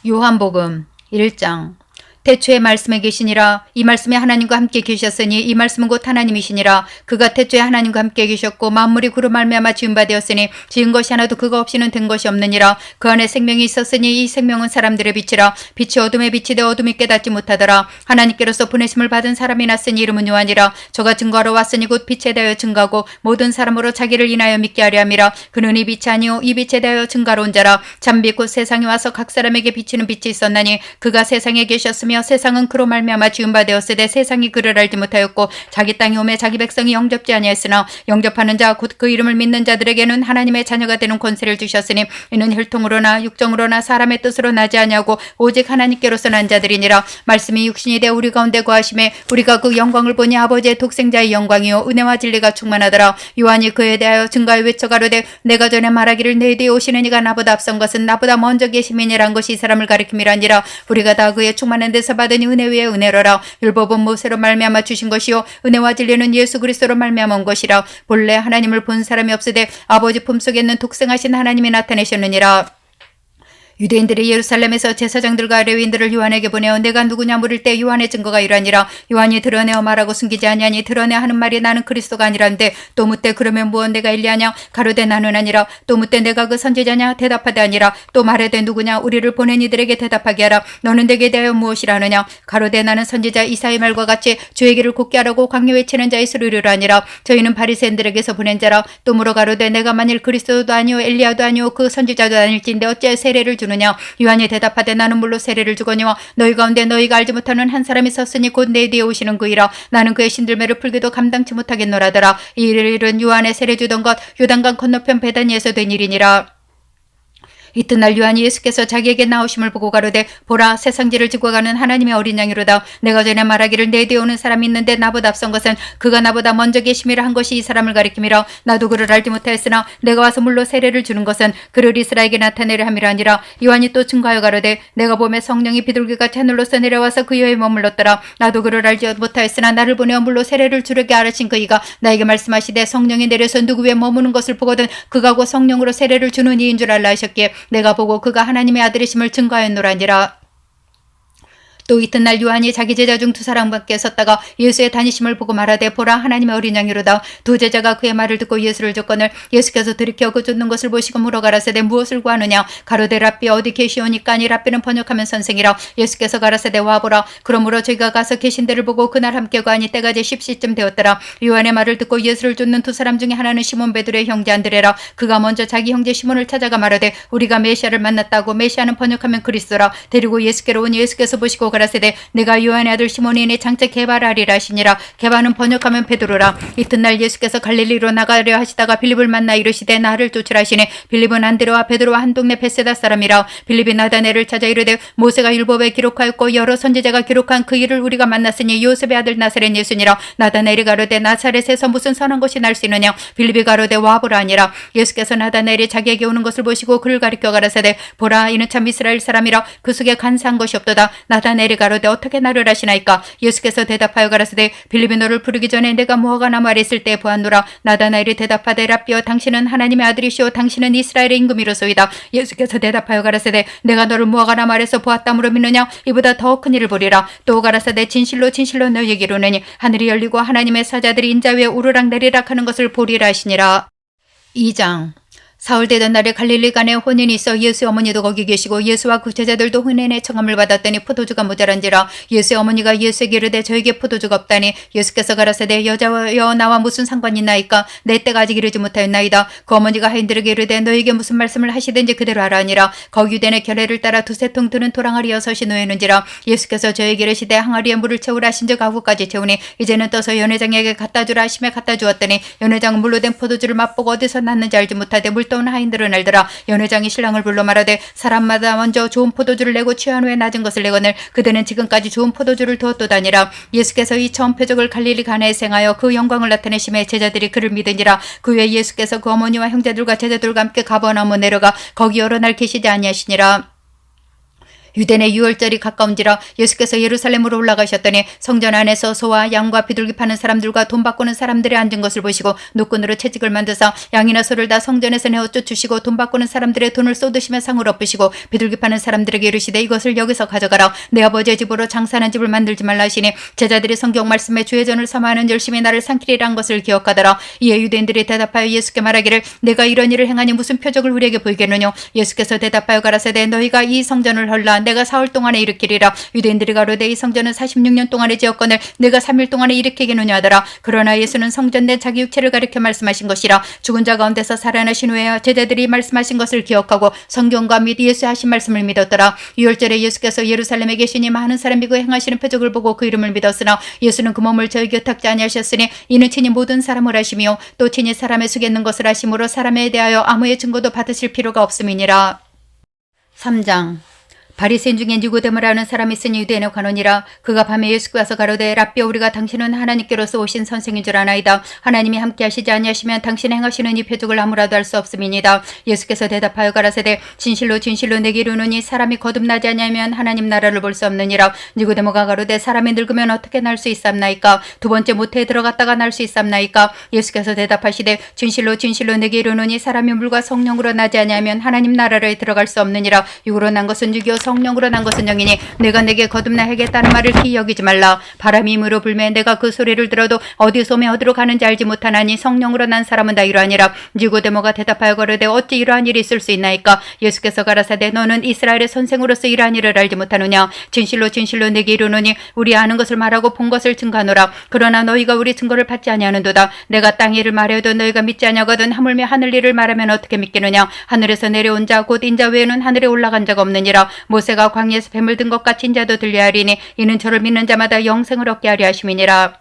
요한복음 1장. 태초에 말씀에 계시니라. 이 말씀에 하나님과 함께 계셨으니 이 말씀은 곧 하나님이시니라. 그가 태초에 하나님과 함께 계셨고 만물이 그로 말미암아 지은 바 되었으니 지은 것이 하나도 그가 없이는 된 것이 없느니라. 그 안에 생명이 있었으니 이 생명은 사람들의 빛이라. 빛이 어둠에 비치되 어둠이 깨닫지 못하더라. 하나님께로서 보내심을 받은 사람이 났으니 이름은 요한이라. 저가 증거하러 왔으니 곧 빛에 대하여 증거하고 모든 사람으로 자기를 인하여 믿게 하려 함이라. 그는 이 빛이 아니요 이 빛에 대하여 증거하러 온 자라. 참빛 곧 세상에 와서 각 사람에게 비치는 빛이 있었나니 그가 세상에 계셨으며 세상은 그로 말미암아 지은 바 되었으되 세상이 그를 알지 못하였고 자기 땅에 오매 자기 백성이 영접지 아니하였으나 영접하는 자 곧 그 이름을 믿는 자들에게는 하나님의 자녀가 되는 권세를 주셨으니 이는 혈통으로나 육정으로나 사람의 뜻으로 나지 아니하고 오직 하나님께로서 난 자들이니라. 말씀이 육신이 되어 우리 가운데 거하심에 우리가 그 영광을 보니 아버지의 독생자의 영광이요 은혜와 진리가 충만하더라. 요한이 그에 대하여 증거하여 외쳐 가로되 내가 전에 말하기를 내 뒤에 오시는 이가 나보다 앞선 것은 나보다 먼저 계심이니란 것이 이 사람을 가리킴이라니라. 우리가 다 그의 충만한 데서 받으니 은혜 위에 은혜로라. 율법은 모세로 말미암아 주신 것이요 은혜와 진리는 예수 그리스도로 말미암아 온 것이라. 본래 하나님을 본 사람이 없으되 아버지 품속에 있는 독생하신 하나님이 나타내셨느니라. 유대인들이 예루살렘에서 제사장들과 레위인들을 요한에게 보내어 내가 누구냐 물을 때 요한의 증거가 이러하니라. 요한이 드러내어 말하고 숨기지 아니하니 드러내 하는 말이 나는 그리스도가 아니란데 또 묻되 그러면 무엇 내가 엘리야냐 가로되 나는 아니라. 또 묻되 내가 그 선지자냐 대답하되 아니라. 또 말하되 누구냐 우리를 보낸 이들에게 대답하게 하라. 너는 내게 대하여 무엇이라 하느냐 가로되 나는 선지자 이사의 말과 같이 주의 길을 곱게 하라고 강요 외치는 자의 소리를 하니라. 저희는 바리새인들에게서 보낸 자라. 또 물어 가로되 내가 만일 그리스도도 아니오 엘리야도 아니오 그 선지자도 아닐진데 어찌 세례를 주느냐. 요한이 대답하되 나는 물로 세례를 주거니와 너희 가운데 너희가 알지 못하는 한 사람이 섰으니 곧 내 뒤에 오시는 그이라. 나는 그의 신들매를 풀기도 감당치 못하겠노라더라. 이 일은 요한의 세례 주던 것 요단강 건너편 베다니에서 된 일이니라. 이튿날 요한이 예수께서 자기에게 나오심을 보고 가로되 보라 세상지를 지고 가는 하나님의 어린 양이로다. 내가 전에 말하기를 내 뒤에 오는 사람이 있는데 나보다 앞선 것은 그가 나보다 먼저 계심이라 한 것이 이 사람을 가리킴이라. 나도 그를 알지 못하였으나 내가 와서 물로 세례를 주는 것은 그를 이스라엘에게 나타내려 함이라 아니라. 요한이 또 증거하여 가로되 내가 보매 성령이 비둘기같이 하늘로서 내려와서 그 위에 머물렀더라. 나도 그를 알지 못하였으나 나를 보내어 물로 세례를 주려게 하신 그이가 나에게 말씀하시되 성령이 내려서 누구 위에 머무는 것을 보거든 그가 곧 성령으로 세례를 주는 이인 줄 알라 하셨기에 내가 보고 그가 하나님의 아들이심을 증거하였노라니라. 또 이튿날 요한이 자기 제자 중 두 사람밖에 섰다가 예수의 다니심을 보고 말하되 보라 하나님의 어린 양이로다. 두 제자가 그의 말을 듣고 예수를 쫓거늘 예수께서 들이켜 그 쫓는 것을 보시고 물어 가라사대 무엇을 구하느냐 가로되 랍비 어디 계시오니까 니 랍비는 번역하면 선생이라. 예수께서 가라사대 와보라. 그러므로 저희가 가서 계신 데를 보고 그날 함께 가니 때가 제 10시쯤 되었더라. 요한의 말을 듣고 예수를 쫓는 두 사람 중에 하나는 시몬 베드로의 형제 안드레라. 그가 먼저 자기 형제 시몬을 찾아가 말하되 우리가 메시아를 만났다고. 메시아는 번역하면 그리스도라. 데리고 예수께로 오니 예수께서 보시고 가라사대 내가 요한의 아들 시몬이니 장차 게바라리라 하시니라. 게바는 번역하면 베드로라. 이튿날 예수께서 갈릴리로 나가려 하시다가 빌립을 만나 이르시되 나를 쫓으라 하시니 빌립은 안드레와 베드로와 한 동네 베세다 사람이라. 빌립이 나다네를 찾아 이르되 모세가 율법에 기록하였고 여러 선지자가 기록한 그 일을 우리가 만났으니 요셉의 아들 나사렛 예수니라. 나다넬이 가로되 나사렛에서 무슨 선한 것이 날 수 있느냐. 빌립이 가로되 와보라 하니라. 예수께서 나다넬이 자기에게 오는 것을 보시고 그를 가리켜 가라사대 보라 이는 참 이스라엘 사람이라. 그 속에 간사한 것이 없도다. 나다넬이 가로되 어떻게 나를 아시나이까. 예수께서 대답하여 가라사대 빌립이 너를 부르기 전에 내가 무화과 나무 아래 있을 때 보았노라. 나다나엘이 대답하되 랍비여 당신은 하나님의 아들이시오 당신은 이스라엘의 임금이로소이다. 예수께서 대답하여 가라사대 내가 너를 무화과 나무 아래서 보았다므로 믿느냐. 이보다 더 큰 일을 보리라. 또 가라사대 진실로 진실로 너희에게 이르노니 하늘이 열리고 하나님의 사자들이 인자 위에 우르락 내리락 하는 것을 보리라 하시니라. 2장. 사흘 되던 날에 갈릴리 간에 혼인이 있어 예수의 어머니도 거기 계시고 예수와 그 제자들도 혼인의 청함을 받았더니 포도주가 모자란지라. 예수의 어머니가 예수에게 이르되 저에게 포도주가 없다니. 예수께서 가라사대 여자여 나와 무슨 상관이 있나이까. 내 때가 아직 이르지 못하였나이다. 그 어머니가 하인들에게 이르되 너에게 무슨 말씀을 하시든지 그대로 하라 하니라. 거기 유대인의 결례를 따라 두세 통 드는 도랑아리여 섯이 놓였는지라. 예수께서 저에게 이르시되 항아리에 물을 채우라 하신즉 아구까지 채우니 이제는 떠서 연회장에게 갖다 주라 하심에 갖다 주었더니 연회장은 물로 된 포도주를 맛보고 어디서 났는지 알지 못하되 물 떠온 하인들은 알더라. 연회장이 신랑을 불러 말하되 사람마다 먼저 좋은 포도주를 내고 취한 후에 낮은 것을 내거늘 그대는 지금까지 좋은 포도주를 두었도다니라. 예수께서 이 처음 표적을 갈릴리 가나에 생하여 그 영광을 나타내심에 제자들이 그를 믿으니라. 그 후에 예수께서 그 어머니와 형제들과 제자들과 함께 가버나움에 내려가 거기 여러 날 계시지 아니하시니라. 유대인의 유월절이 가까운지라 예수께서 예루살렘으로 올라가셨더니 성전 안에서 소와 양과 비둘기 파는 사람들과 돈 바꾸는 사람들이 앉은 것을 보시고 노끈으로 채찍을 만드사 양이나 소를 다 성전에서 내어 쫓으시고 돈 바꾸는 사람들의 돈을 쏟으시며 상을 엎으시고 비둘기 파는 사람들에게 이르시되 이것을 여기서 가져가라. 내 아버지의 집으로 장사하는 집을 만들지 말라 하시니 제자들이 성경 말씀에 주의 전을 삼아하는 열심히 나를 삼키리란 것을 기억하더라. 이에 유대인들이 대답하여 예수께 말하기를 내가 이런 일을 행하니 무슨 표적을 우리에게 보이겠느냐. 예수께서 대답하여 가라사대 너희가 이 성전을 헐라 내가 사흘 동안에 일으키리라. 유대인들이 가로되 이 성전은 46년 동안에 지었거늘 내가 3일 동안에 일으키겠느냐 하더라. 그러나 예수는 성전 내 자기 육체를 가리켜 말씀하신 것이라. 죽은 자 가운데서 살아나신 후에 제자들이 말씀하신 것을 기억하고 성경과 및 예수 하신 말씀을 믿었더라. 유월절에 예수께서 예루살렘에 계시니 많은 사람이 그 행하시는 표적을 보고 그 이름을 믿었으나 예수는 그 몸을 저희에게 탁지 아니하셨으니 이는 친히 모든 사람을 하시며 또 친히 사람의 속였는 것을 하심으로 사람에 대하여 아무의 증거도 받으실 필요가 없음이니라. 3장 바리새인 중에 니고데모라 하는 사람이 있으니 유대인의 관원이라. 그가 밤에 예수께 와서 가로되 라삐여 우리가 당신은 하나님께로서 오신 선생인 줄 아나이다. 하나님이 함께 하시지 아니하시면 당신 행하시는 이 표적을 아무라도 할 수 없음이니이다. 예수께서 대답하여 가라사대 진실로 진실로 내게 이르노니 사람이 거듭나지 아니하면 하나님 나라를 볼 수 없느니라. 니고데모가 가로되 사람이 늙으면 어떻게 날 수 있삼나이까. 두 번째 모태에 들어갔다가 날 수 있삼나이까. 예수께서 대답하시되 진실로 진실로 내게 이르노니 사람이 물과 성령으로 나지 아니하면 하나님 나라에 들어갈 수 없느니라. 육으로 난 것은 육이요 성령으로 난 것은 영이니 내가 내게 거듭나 하겠다는 말을 기이 여기지 말라. 바람이 힘으로 불매 내가 그 소리를 들어도 어디서 오며 어디로 가는지 알지 못하나니 성령으로 난 사람은 다 이러하니라. 니고데모가 대답하여 가로되 어찌 이러한 일이 있을 수 있나이까. 예수께서 가라사대 너는 이스라엘의 선생으로서 이러한 일을 알지 못하느냐. 진실로 진실로 내게 이르노니 우리 아는 것을 말하고 본 것을 증거하노라. 그러나 너희가 우리 증거를 받지 아니하는도다. 내가 땅 일을 말해도 너희가 믿지 아니하거든 하물며 하늘 일을 말하면 어떻게 믿겠느냐. 하늘에서 내려온 자 곧 인자 외에는 하늘에 올라간 자가 없느니라. 모세가 광야에서 뱀을 든 것 같이 인자도 들려 하리니 이는 저를 믿는 자마다 영생을 얻게 하려 하심이니라.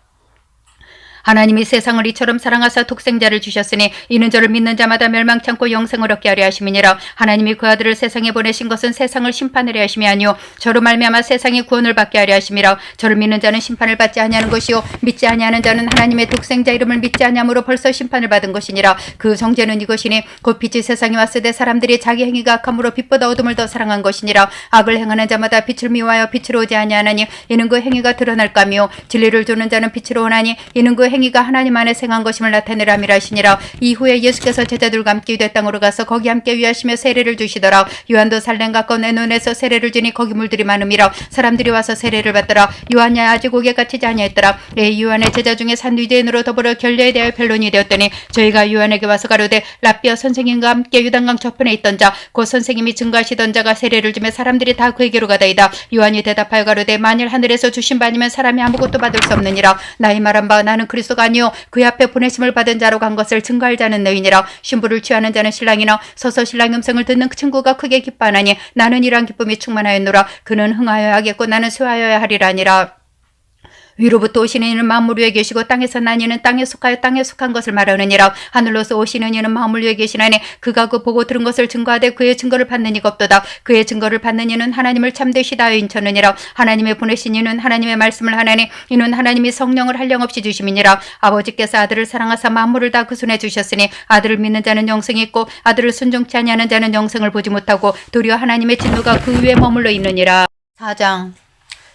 하나님이 세상을 이처럼 사랑하사 독생자를 주셨으니 이는 저를 믿는 자마다 멸망치 않고 영생을 얻게 하려 하심이니라. 하나님이 그 아들을 세상에 보내신 것은 세상을 심판하려 하심이 아니요 저로 말미암아 세상이 구원을 받게 하려 하심이라. 저를 믿는 자는 심판을 받지 아니하는 것이요 믿지 아니하는 자는 하나님의 독생자 이름을 믿지 아니함으로 벌써 심판을 받은 것이니라. 그 정죄는 이것이니 곧 빛이 세상에 왔을 때 사람들이 자기 행위가 악함으로 빛보다 어둠을 더 사랑한 것이니라. 악을 행하는 자마다 빛을 미워하여 빛으로 오지 아니하나니 이는 그 행위가 드러날까며 진리를 주는 자는 빛으로 오나니 이는 그 행위가 하나님 안에 생한 것임을 나타내라 함이라 하시니라. 이후에 예수께서 제자들과 함께 유대 땅으로 가서 거기 함께 위하시며 세례를 주시더라. 요한도 살렘 가까운 에논에서 세례를 주니 거기 물들이 많음이라. 사람들이 와서 세례를 받더라. 요한이 아직 오게 갇히지 아니하였더라. 요한의 제자 중에 산 유대인으로 더불어 결례에 대하여 변론이 되었더니 저희가 요한에게 와서 가로되 라삐어 선생님과 함께 유단강 저편에 있던 자 곧 선생님이 증거하시던 자가 세례를 주며 사람들이 다 그에게로 가다이다. 요한이 대답하여 가로되 만일 하늘에서 주신 바 아니면 사람이 아무것도 받을 수 없느니라. 나의 말한 바 나는 그리스도가 아니요 그의 앞에 보내심을 받은 자로 간 것을 증거할 자는 너희니라. 신부를 취하는 자는 신랑이나 서서 신랑 음성을 듣는 그 친구가 크게 기뻐하나니 나는 이러한 기쁨이 충만하였노라. 그는 흥하여야 하겠고 나는 쇠하여야 하리라니라. 위로부터 오시는 이는 만물 위에 계시고 땅에서 난 이는 땅에 속하여 땅에 속한 것을 말하느니라. 하늘로서 오시는 이는 만물 위에 계시나니 그가 그 보고 들은 것을 증거하되 그의 증거를 받는 이가 없도다. 그의 증거를 받는 이는 하나님을 참되시 다하여 인쳤느니라. 하나님의 보내신 이는 하나님의 말씀을 하나니 이는 하나님이 성령을 한량없이 주심이니라. 아버지께서 아들을 사랑하사 만물을 다 그 손에 주셨으니 아들을 믿는 자는 영생이 있고 아들을 순종치 아니하는 자는 영생을 보지 못하고 도리어 하나님의 진노가 그 위에 머물러 있느니라. 4장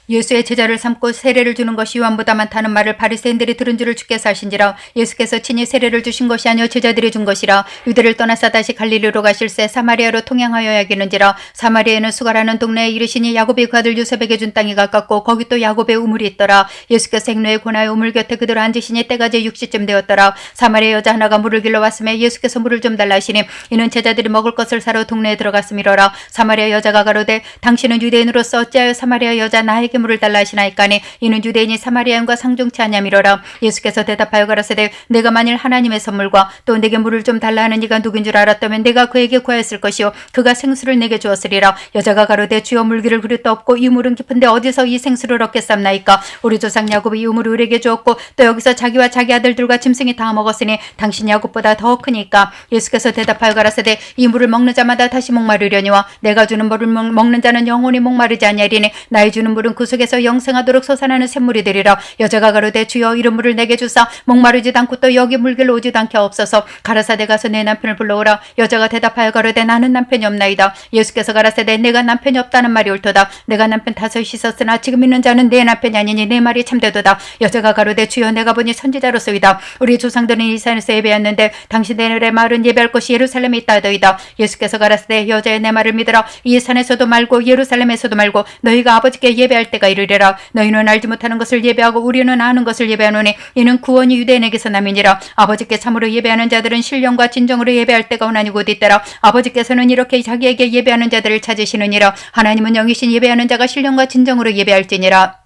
예수의 제자를 삼고 세례를 주는 것이 요한보다 많다는 말을 바리새인들이 들은 줄을 주께서 하신지라. 예수께서 친히 세례를 주신 것이 아니요 제자들이 준 것이라. 유대를 떠나서 다시 갈릴리로 가실새 사마리아로 통행하여야 하겠는지라. 사마리아에는 수가라는 동네에 이르시니 야곱이 그 아들 요셉에게 준 땅이 가깝고 거기 또 야곱의 우물이 있더라. 예수께서 행로에 고나여 우물 곁에 그대로 앉으시니 때가 제 6시쯤 되었더라. 사마리아 여자 하나가 물을 길러 왔음에 예수께서 물을 좀 달라 하시니 이는 제자들이 먹을 것을 사러 동네에 들어갔음이로라. 사마리아 여자가 가로되 당신은 유대인으로서 어찌하여 사마리아 여자 나에게 물을 달라 하시나이까니 이는 유대인이 사마리아인과 상종치 아니함이로라. 예수께서 대답하여 가라사대 내가 만일 하나님의 선물과 또 내게 물을 좀 달라 하는 이가 누구인 줄 알았다면 내가 그에게 구하였을 것이요 그가 생수를 내게 주었으리라. 여자가 가로되 주여 물기를 그릇도 없고 이 물은 깊은데 어디서 이 생수를 얻겠삼나이까. 우리 조상 야곱이 이 물을 우리에게 주었고 또 여기서 자기와 자기 아들들과 짐승이 다 먹었으니 당신 야곱보다 더 크니까. 예수께서 대답하여 가라사대 이 물을 먹는 자마다 다시 목마르려니와 내가 주는 물을 먹는 자는 영원히 목마르지 아니하리니 나의 주는 물은 그 그 속에서 영생하도록 솟아나는 샘물이 되리라. 여자가 가로되 주여 이런 물을 내게 주사 목마르지도 않고 또 여기 물길로 오지도 않게 없어서 가라사대 가서 내 남편을 불러오라. 여자가 대답하여 가로되 나는 남편이 없나이다. 예수께서 가라사대 내가 남편이 없다는 말이 옳도다. 내가 남편 다섯이 있었으나 지금 있는 자는 내 남편이 아니니 내 말이 참되도다. 여자가 가로되 주여 내가 보니 선지자로소이다. 우리 조상들은 이 산에서 예배했는데 당신들의 말은 예배할 곳이 예루살렘에 있다더이다. 예수께서 가라사대 여자의 내 말을 믿으라. 이 산에서도 말고 예루살렘에서도 말고 너희가 아버지께 예배할 때가 이르리라. 너희는 알지 못하는 것을 예배하고 우리는 아는 것을 예배하노니 이는 구원이 유대인에게서 남이니라. 아버지께 참으로 예배하는 자들은 신령과 진정으로 예배할 때가 오나니 곧 이때라. 아버지께서는 이렇게 자기에게 예배하는 자들을 찾으시느니라. 하나님은 영이신 예배하는 자가 신령과 진정으로 예배할지니라.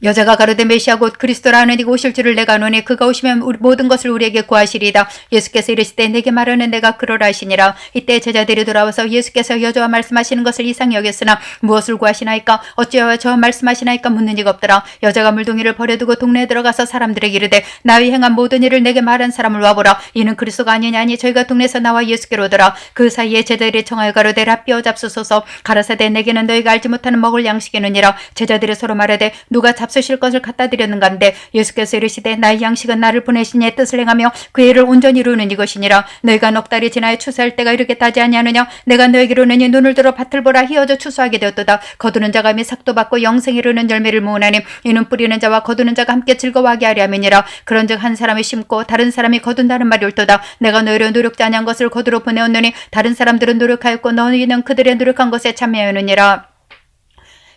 여자가 가로되 메시아 곧 그리스도라는 이가 오실 줄을 내가 아노니 그가 오시면 모든 것을 우리에게 구하시리이다. 예수께서 이르시되 내게 말하는 내가 그러라 하시니라. 이때 제자들이 돌아와서 예수께서 여자와 말씀하시는 것을 이상히 여겼으나 무엇을 구하시나이까 어찌하여 저와 말씀하시나이까 묻는 이가 없더라. 여자가 물동이를 버려두고 동네에 들어가서 사람들에게 이르되 나의 행한 모든 일을 내게 말한 사람을 와보라. 이는 그리스도가 아니냐니 저희가 동네에서 나와 예수께로 오더라. 그 사이에 제자들이 청하여 가로되 랍비여 잡수소서. 가라사대 내게는 너희가 알지 못하는 먹을 양식이느니라. 제자들이 서로 말하되 누가 잡수실 것을 갖다 드렸는가인데 예수께서 이르시되 나의 양식은 나를 보내신 이의 뜻을 행하며 그 일을 온전히 이루는 이것이니라. 너희가 넉 달이 지나여 추수할 때가 이르겠다 하지 아니하느냐. 내가 너에게 이르노니 눈을 들어 밭을 보라. 희어져 추수하게 되었도다. 거두는 자가 미 삭도 받고 영생에 이르는 열매를 모으나니 이는 뿌리는 자와 거두는 자가 함께 즐거워하게 하려 함이니라. 그런즉 한 사람이 심고 다른 사람이 거둔다는 말이 옳도다. 내가 너희를 노력지 아니한 것을 거두러 보내었노니 다른 사람들은 노력하였고 너희는 그들의 노력한 것에 참여하느니라.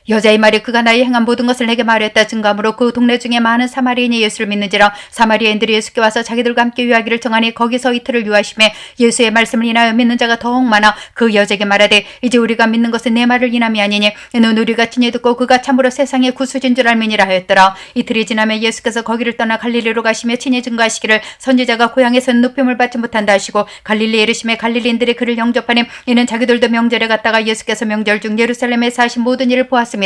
여자의 말이 그가 나의 행한 모든 것을 내게 말했다 증거함으로 그 동네 중에 많은 사마리아인이 예수를 믿는지라. 사마리아인들이 예수께 와서 자기들과 함께 유하기를 정하니 거기서 이틀을 유하심에 예수의 말씀을 인하여 믿는 자가 더욱 많아 그 여자에게 말하되 이제 우리가 믿는 것은 내 말을 인함이 아니니 이는 우리가 친히 듣고 그가 참으로 세상의 구수진 줄 알미니라 하였더라. 이틀이 지나면 예수께서 거기를 떠나 갈릴리로 가시며 친히 증거하시기를 선지자가 고향에서는 높임을 받지 못한다 하시고 갈릴리에 이르시매 갈릴리인들이 그를 영접하니 이는 자기들도 명절에 갔다가 예수께서 명절 중 예루살렘에서 하신 모든 일을 보았습니다.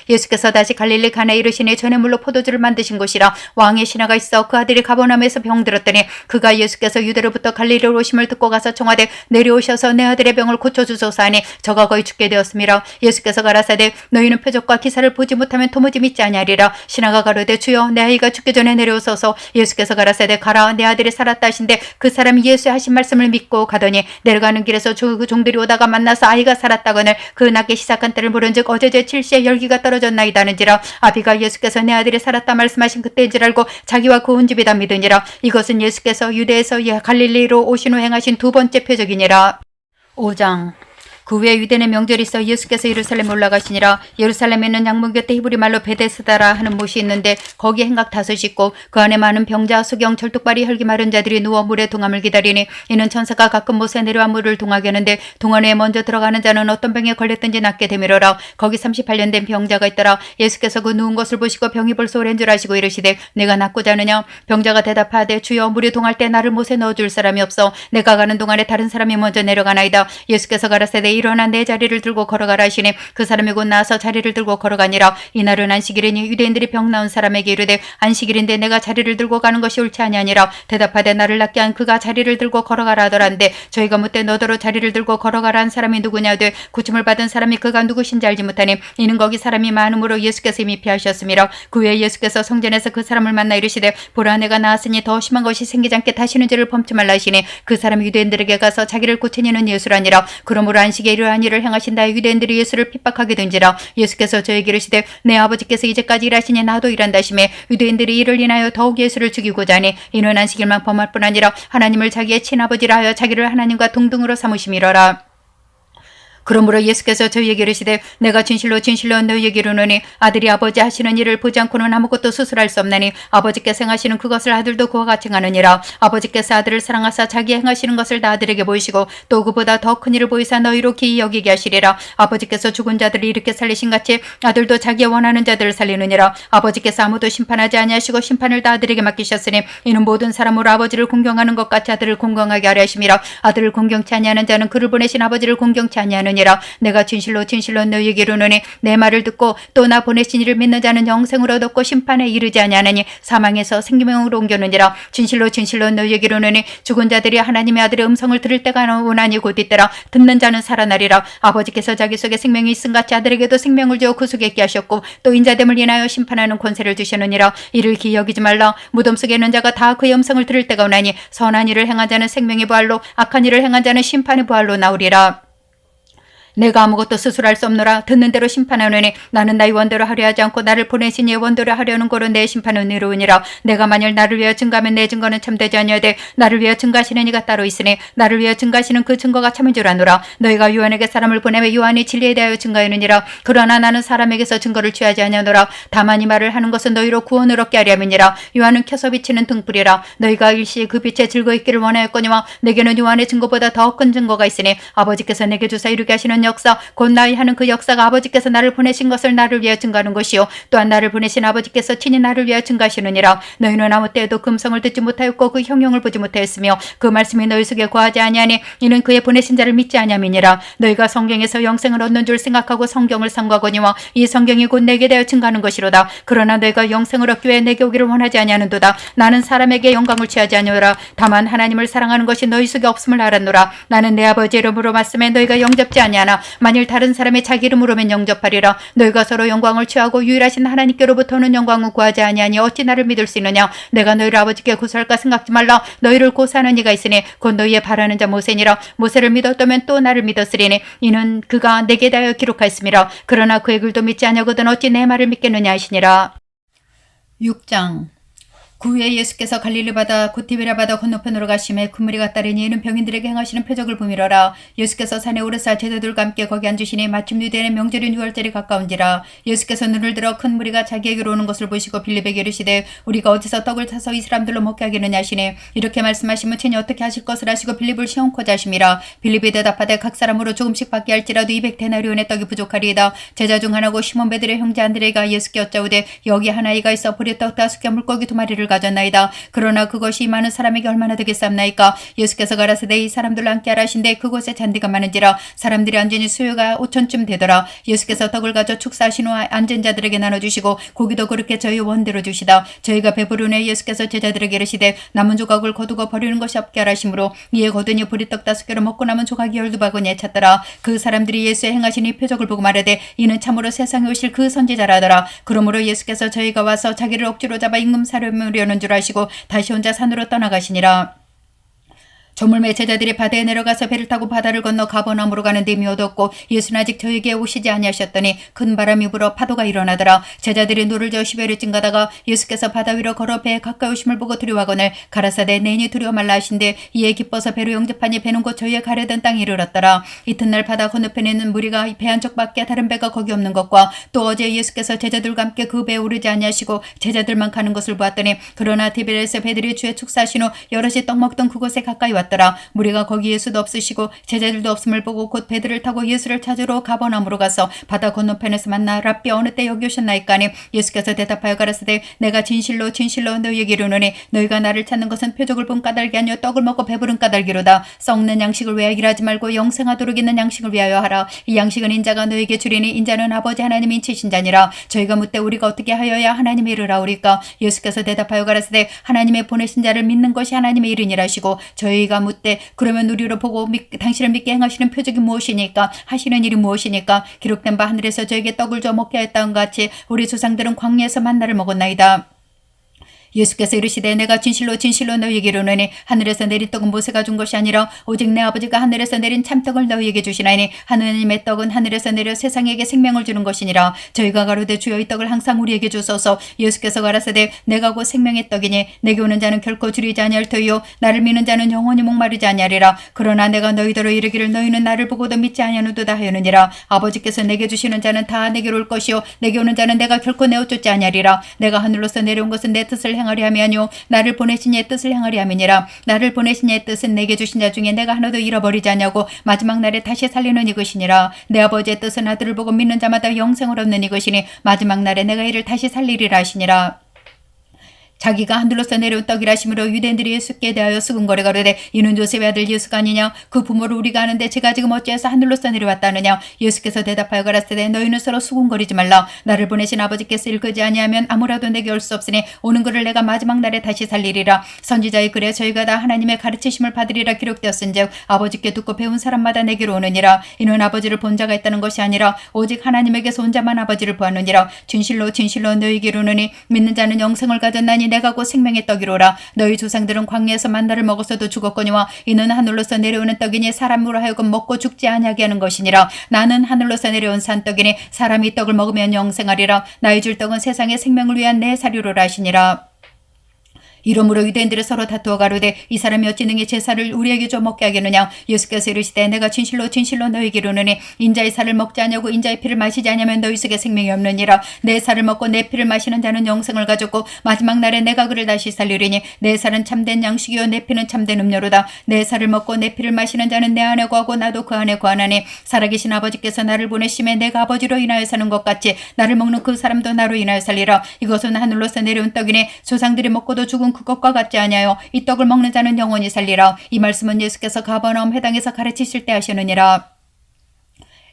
예수께서 다시 갈릴리 가나에 이르시니 전에 물로 포도주를 만드신 곳이라. 왕의 신하가 있어 그 아들이 가버나움에서 병들었더니 그가 예수께서 유대로부터 갈릴리로 오심을 듣고 가서 청하되 내려오셔서 내 아들의 병을 고쳐주소서 하니 저가 거의 죽게 되었음이라. 예수께서 가라사대 너희는 표적과 기사를 보지 못하면 도무지 믿지 아니하리라. 신하가 가로되 주여 내 아이가 죽기 전에 내려오소서. 예수께서 가라사대 가라 내 아들이 살았다 하신데 그 사람이 예수의 하신 말씀을 믿고 가더니 내려가는 길에서 그 종들이 오다가 만나서 아이가 살았다거늘 그 낳기 시작한 때를 물은즉 어제 제7시에 열기가 떨어졌나이다는지라. 아비가 예수께서 내 아들이 살았다 말씀하신 그때인 줄 알고 자기와 그 온 집이 다 믿으니라. 이것은 예수께서 유대에서 갈릴리로 오신 후 행하신 두 번째 표적이니라. 5장. 그 후에 유대인의 명절이 있어 예수께서 예루살렘에 올라가시니라. 예루살렘에 있는 양문 곁에 히브리 말로 베데스다라 하는 못이 있는데 거기에 행각 5이 있고 그 안에 많은 병자, 수경, 절뚝발이 혈기 마른 자들이 누워 물의 동함을 기다리니 이는 천사가 가끔 못에 내려와 물을 동하게 하는데 동안에 먼저 들어가는 자는 어떤 병에 걸렸든지 낫게 되밀어라. 거기 38년 된 병자가 있더라. 예수께서 그 누운 것을 보시고 병이 벌써 오랜 줄 아시고 이르시되 내가 낫고자 하느냐. 병자가 대답하되 주여 물이 동할 때 나를 못에 넣어줄 사람이 없어 내가 가는 동안에 다른 사람이 먼저 내려가나이다. 예수께서 가라사대 일어나 내 자리를 들고 걸어가라 하시니 그 사람이 곧 나와서 자리를 들고 걸어가니라. 이날은 안식일이니 유대인들이 병 나은 사람에게 이르되 안식일인데 내가 자리를 들고 가는 것이 옳지 아니하니라. 대답하되 나를 낫게 한 그가 자리를 들고 걸어가라 하더란데 저희가 묻되 너더러 자리를 들고 걸어가라 한 사람이 누구냐 하되 고침을 받은 사람이 그가 누구신지 알지 못하니 이는 거기 사람이 많음으로 예수께서 이미 피하셨음이라. 그 후에 예수께서 성전에서 그 사람을 만나 이르시되 보라 내가 나았으니 더 심한 것이 생기지 않게 다시는 죄를 범치 말라 하시니 그 사람이 유대인들에게 가서 자기를 고친 이는 예수라니라. 그러므로 안식에 이러한 일을 행하신다. 유대인들이 예수를 핍박하게 된지라. 예수께서 저에게 이르시되 내 아버지께서 이제까지 일하시니 나도 일한다 하시매 유대인들이 이를 인하여 더욱 예수를 죽이고자 하니 이는 안식일만 범할 뿐 아니라 하나님을 자기의 친아버지라 하여 자기를 하나님과 동등으로 삼으심이로라. 그러므로 예수께서 저희에게 이르시되 내가 진실로 진실로 너희에게 이르노니 아들이 아버지 하시는 일을 보지 않고는 아무것도 스스로 할 수 없나니 아버지께서 행하시는 그것을 아들도 그와 같이 행하느니라. 아버지께서 아들을 사랑하사 자기 행하시는 것을 다 아들에게 보이시고 또 그보다 더 큰 일을 보이사 너희로 기이 여기게 하시리라. 아버지께서 죽은 자들을 이렇게 살리신 같이 아들도 자기가 원하는 자들을 살리느니라. 아버지께서 아무도 심판하지 아니하시고 심판을 다 아들에게 맡기셨으니 이는 모든 사람으로 아버지를 공경하는 것 같이 아들을 공경하게 하려 하심이라. 아들을 공경치 아니하는 자는 그를 보내신 아버지를 공경치 아니하느니라. 하시느니라. 내가 진실로 진실로 너희에게 이르노니 내 말을 듣고 또 나 보내신 이를 믿는 자는 영생을 얻었고 심판에 이르지 아니하나니 사망에서 생명으로 옮겨느니라. 진실로 진실로 너희에게 이르노니 죽은 자들이 하나님의 아들의 음성을 들을 때가 오나니 곧 이때라. 듣는 자는 살아나리라. 아버지께서 자기 속에 생명이 있음같이 아들에게도 생명을 주어 그 속에 있게 하셨고 또 인자됨을 인하여 심판하는 권세를 주시느니라. 이를 기여기지 말라. 무덤 속에 있는 자가 다 그의 음성을 들을 때가 오나니 선한 일을 행한 자는 생명의 부활로 악한 일을 행한 자는 심판의 부활로 나오리라. 내가 아무것도 스스로 할 수 없노라. 듣는 대로 심판하노니 나는 나의 원대로 하려 하지 않고 나를 보내신 이의 원대로 하려는 거로 내 심판은 이루으니라. 내가 만일 나를 위하여 증거하면 내 증거는 참되지 아니하되 나를 위하여 증거하시는 이가 따로 있으니 나를 위하여 증거하시는 그 증거가 참인 줄 아노라. 너희가 요한에게 사람을 보내며 요한이 진리에 대하여 증거하느니라. 그러나 나는 사람에게서 증거를 취하지 아니하노라. 다만 이 말을 하는 것은 너희로 구원을 얻게 하려 함이니라. 요한은 켜서 비치는 등불이라. 너희가 일시에 그 빛에 즐거워 있기를 원하였거니와 내게는 요한의 증거보다 더 큰 증거가 있으니 아버지께서 내게 주사 이루게 하시는 역사 곧 나의 하는 그 역사가 아버지께서 나를 보내신 것을 나를 위하여 증거하는 것이요 또한 나를 보내신 아버지께서 친히 나를 위하여 증거하시느니라. 너희는 아무 때에도 그 음성을 듣지 못하였고 그 형용을 보지 못하였으며 그 말씀이 너희 속에 거하지 아니하니 이는 그의 보내신 자를 믿지 아니함이니라. 너희가 성경에서 영생을 얻는 줄 생각하고 성경을 삼가거니와 이 성경이 곧 내게 대하여 증거하는 것이로다. 그러나 너희가 영생을 얻기 위해 내게 오기를 원하지 아니하는도다. 나는 사람에게 영광을 취하지 아니하노라. 다만 하나님을 사랑하는 것이 너희 속에 없음을 알았노라. 나는 내 아버지 이름으로 말씀해 너희가 영접지 아니하나 만일 다른 사람이 자기 이름으로면 영접하리라. 너희가 서로 영광을 취하고 유일하신 하나님께로부터는 영광을 구하지 아니하니 어찌 나를 믿을 수 있느냐. 내가 너희를 아버지께 고소할까 생각지 말라. 너희를 고소하는 이가 있으니 곧 너희의 바라는 자 모세니라. 모세를 믿었다면 또 나를 믿었으리니 이는 그가 내게 대하여 기록하였음이라. 그러나 그의 글도 믿지 아니하거든 어찌 내 말을 믿겠느냐 하시니라. 6장 그 후에 예수께서 갈릴리 바다 곧 디베랴 바다 건너편으로 가심에 큰 무리가 따르니 이는 병인들에게 행하시는 표적을 보미러라. 예수께서 산에 오르사 제자들과 함께 거기 앉으시니 마침 유대인의 명절인 유월절이 가까운지라. 예수께서 눈을 들어 큰 무리가 자기에게로 오는 것을 보시고 빌립에게 이르시되 우리가 어디서 떡을 타서 이 사람들로 먹게 하겠느냐 하시니 이렇게 말씀하시면 친히 어떻게 하실 것을 아시고 빌립을 시험코자 하심이라. 빌립이 대답하되 각 사람으로 조금씩 받게 할지라도 200데나리온의 떡이 부족하리이다. 제자 중 하나고 시몬 베드로의 형제 안드레가 예수께 여짜오되 여기 하나이가 있어 보리떡 5개 물고기 2마리를 가졌나이다. 그러나 그것이 이 많은 사람에게 얼마나 되겠사옵나이까. 예수께서 가라사대 이 사람들로 함께 하라 하신데 그곳에 잔디가 많은지라 사람들이 앉으니 수요가 5천쯤 되더라. 예수께서 떡을 가져 축사하신 후 앉은 자들에게 나눠주시고 고기도 그렇게 저희 원대로 주시다. 저희가 배부르네. 예수께서 제자들에게 이르시되 남은 조각을 거두고 버리는 것이 없게 하라 하심으로 이에 거두니 보리떡 5개로 먹고 남은 조각이 12바구니에 찼더라. 그 사람들이 예수의 행하신 이 표적을 보고 말하되 이는 참으로 세상에 오실 그 선지자라 하더라. 그러므로 예수께서 저희가 와서 자기를 억지로 잡아 임금 사려면 려는 줄 아시고 다시 혼자 산으로 떠나가시니라. 조물매 제자들이 바다에 내려가서 배를 타고 바다를 건너 가버나움으로 가는데 이미 어두웠고 예수는 아직 저에게 오시지 아니하셨더니 큰 바람이 불어 파도가 일어나더라. 제자들이 노를 저어 10여리쯤 가다가 예수께서 바다 위로 걸어 배에 가까이 오심을 보고 두려워하거늘 가라사대 내인이 두려워 말라 하신데 이에 기뻐서 배로 영접하니 배는 곧 저희의 가려던 땅에 이르렀더라. 이튿날 바다 건너편에 있는 무리가 배 한쪽밖에 다른 배가 거기 없는 것과 또 어제 예수께서 제자들과 함께 그 배에 오르지 아니하시고 제자들만 가는 것을 보았더니 그러나 디베랴에서 배들이 주에 축사하신 후 여럿이 떡 먹던 그곳에 가까이 왔더라. 무리가 거기 예수도 없으시고 제자들도 없음을 보고 곧 배들을 타고 예수를 찾으러 가버나움으로 가서 바다 건너편에서 만나 랍비 어느 때 여기 오셨나이까 하니 예수께서 대답하여 가라사대 내가 진실로 진실로 너희에게 이르노니 너희가 나를 찾는 것은 표적을 본 까닭이 아니요 떡을 먹고 배부른 까닭이로다. 썩는 양식을 위하여 일하지 말고 영생하도록 있는 양식을 위하여 하라. 이 양식은 인자가 너희에게 주리니 인자는 아버지 하나님이 인치신 자니라. 저희가 묻되 우리가 어떻게 하여야 하나님의 일을 하오리까. 예수께서 대답하여 가라사대 하나님의 보내신 자를 믿는 것이 하나님의 일이니라 하시고 저희가 묻되 그러면 우리로 보고 당신을 믿게 행하시는 표적이 무엇이니까 하시는 일이 무엇이니까. 기록된 바 하늘에서 저에게 떡을 줘 먹게 하였다는 같이 우리 조상들은 광야에서 만나를 먹었나이다. 예수께서 이르시되 내가 진실로 진실로 너희에게 이르노니 하늘에서 내린 떡은 모세가 준 것이 아니라 오직 내 아버지가 하늘에서 내린 참떡을 너희에게 주시나니 하느님의 떡은 하늘에서 내려 세상에게 생명을 주는 것이니라. 저희가 가로되 주여 이 떡을 항상 우리에게 주소서. 예수께서 가라사대 내가 곧 생명의 떡이니 내게 오는 자는 결코 줄이지 아니할 터이요 나를 믿는 자는 영원히 목마르지 아니하리라. 그러나 내가 너희더러 이르기를 너희는 나를 보고도 믿지 아니하노도다 하였느니라. 아버지께서 내게 주시는 자는 다 내게로 올 것이요 내게 오는 자는 내가 결코 내어쫓지 아니하리라. 내가 하늘로서 내려온 것은 내 뜻을 행하리 함이 아니요 나를 보내신 이의 뜻을 행하리 함이니라. 나를 보내신 이의 뜻은 내게 주신 자 중에 내가 하나도 잃어버리지 아니하고 마지막 날에 다시 살리는 이것이니라. 내 아버지의 뜻은 아들을 보고 믿는 자마다 영생을 얻는 이것이니 마지막 날에 내가 이를 다시 살리리라 하시니라. 자기가 하늘로서 내려온 떡이라 하심으로 유대인들이 예수께 대하여 수군거려 가로되 이는 요셉의 아들 예수가 아니냐 그 부모를 우리가 아는데 제가 지금 어찌해서 하늘로서 내려왔다느냐. 예수께서 대답하여 가라사대 너희는 서로 수군거리지 말라. 나를 보내신 아버지께서 일끄지 아니하면 아무라도 내게 올 수 없으니 오는 그를 내가 마지막 날에 다시 살리리라. 선지자의 글에 저희가 다 하나님의 가르치심을 받으리라 기록되었은즉 아버지께 듣고 배운 사람마다 내게로 오느니라. 이는 아버지를 본 자가 있다는 것이 아니라 오직 하나님에게서 온 자만 아버지를 보았느니라. 진실로 진실로 너희에게 이르노니 믿는 자는 영생을 가졌나니 내가 곧 생명의 떡이로라. 너희 조상들은 광야에서 만나를 먹어서도 죽었거니와 이는 하늘로서 내려오는 떡이니 사람으로 하여금 먹고 죽지 아니하게 하는 것이니라. 나는 하늘로서 내려온 산떡이니 사람이 떡을 먹으면 영생하리라. 나의 줄 떡은 세상의 생명을 위한 내 사료로라 하시니라. 이러므로 유대인들이 서로 다투어 가로되 이 사람이 어찌 능히 제사를 우리에게 좀 먹게 하겠느냐. 예수께서 이르시되 내가 진실로 진실로 너희에게 이르노니 인자의 살을 먹지 아니하고 인자의 피를 마시지 아니하면 너희 속에 생명이 없느니라. 내 살을 먹고 내 피를 마시는 자는 영생을 가졌고 마지막 날에 내가 그를 다시 살리리니 내 살은 참된 양식이요 내 피는 참된 음료로다. 내 살을 먹고 내 피를 마시는 자는 내 안에 거하고 나도 그 안에 거하나니 살아계신 아버지께서 나를 보내심에 내가 아버지로 인하여 사는 것 같이 나를 먹는 그 사람도 나로 인하여 살리라. 이것은 하늘로서 내려온 떡이니 조상들이 먹고도 죽은 그것과 같지 아니하여 이 떡을 먹는 자는 영원히 살리라. 이 말씀은 예수께서 가버나움 회당에서 가르치실 때 하시느니라.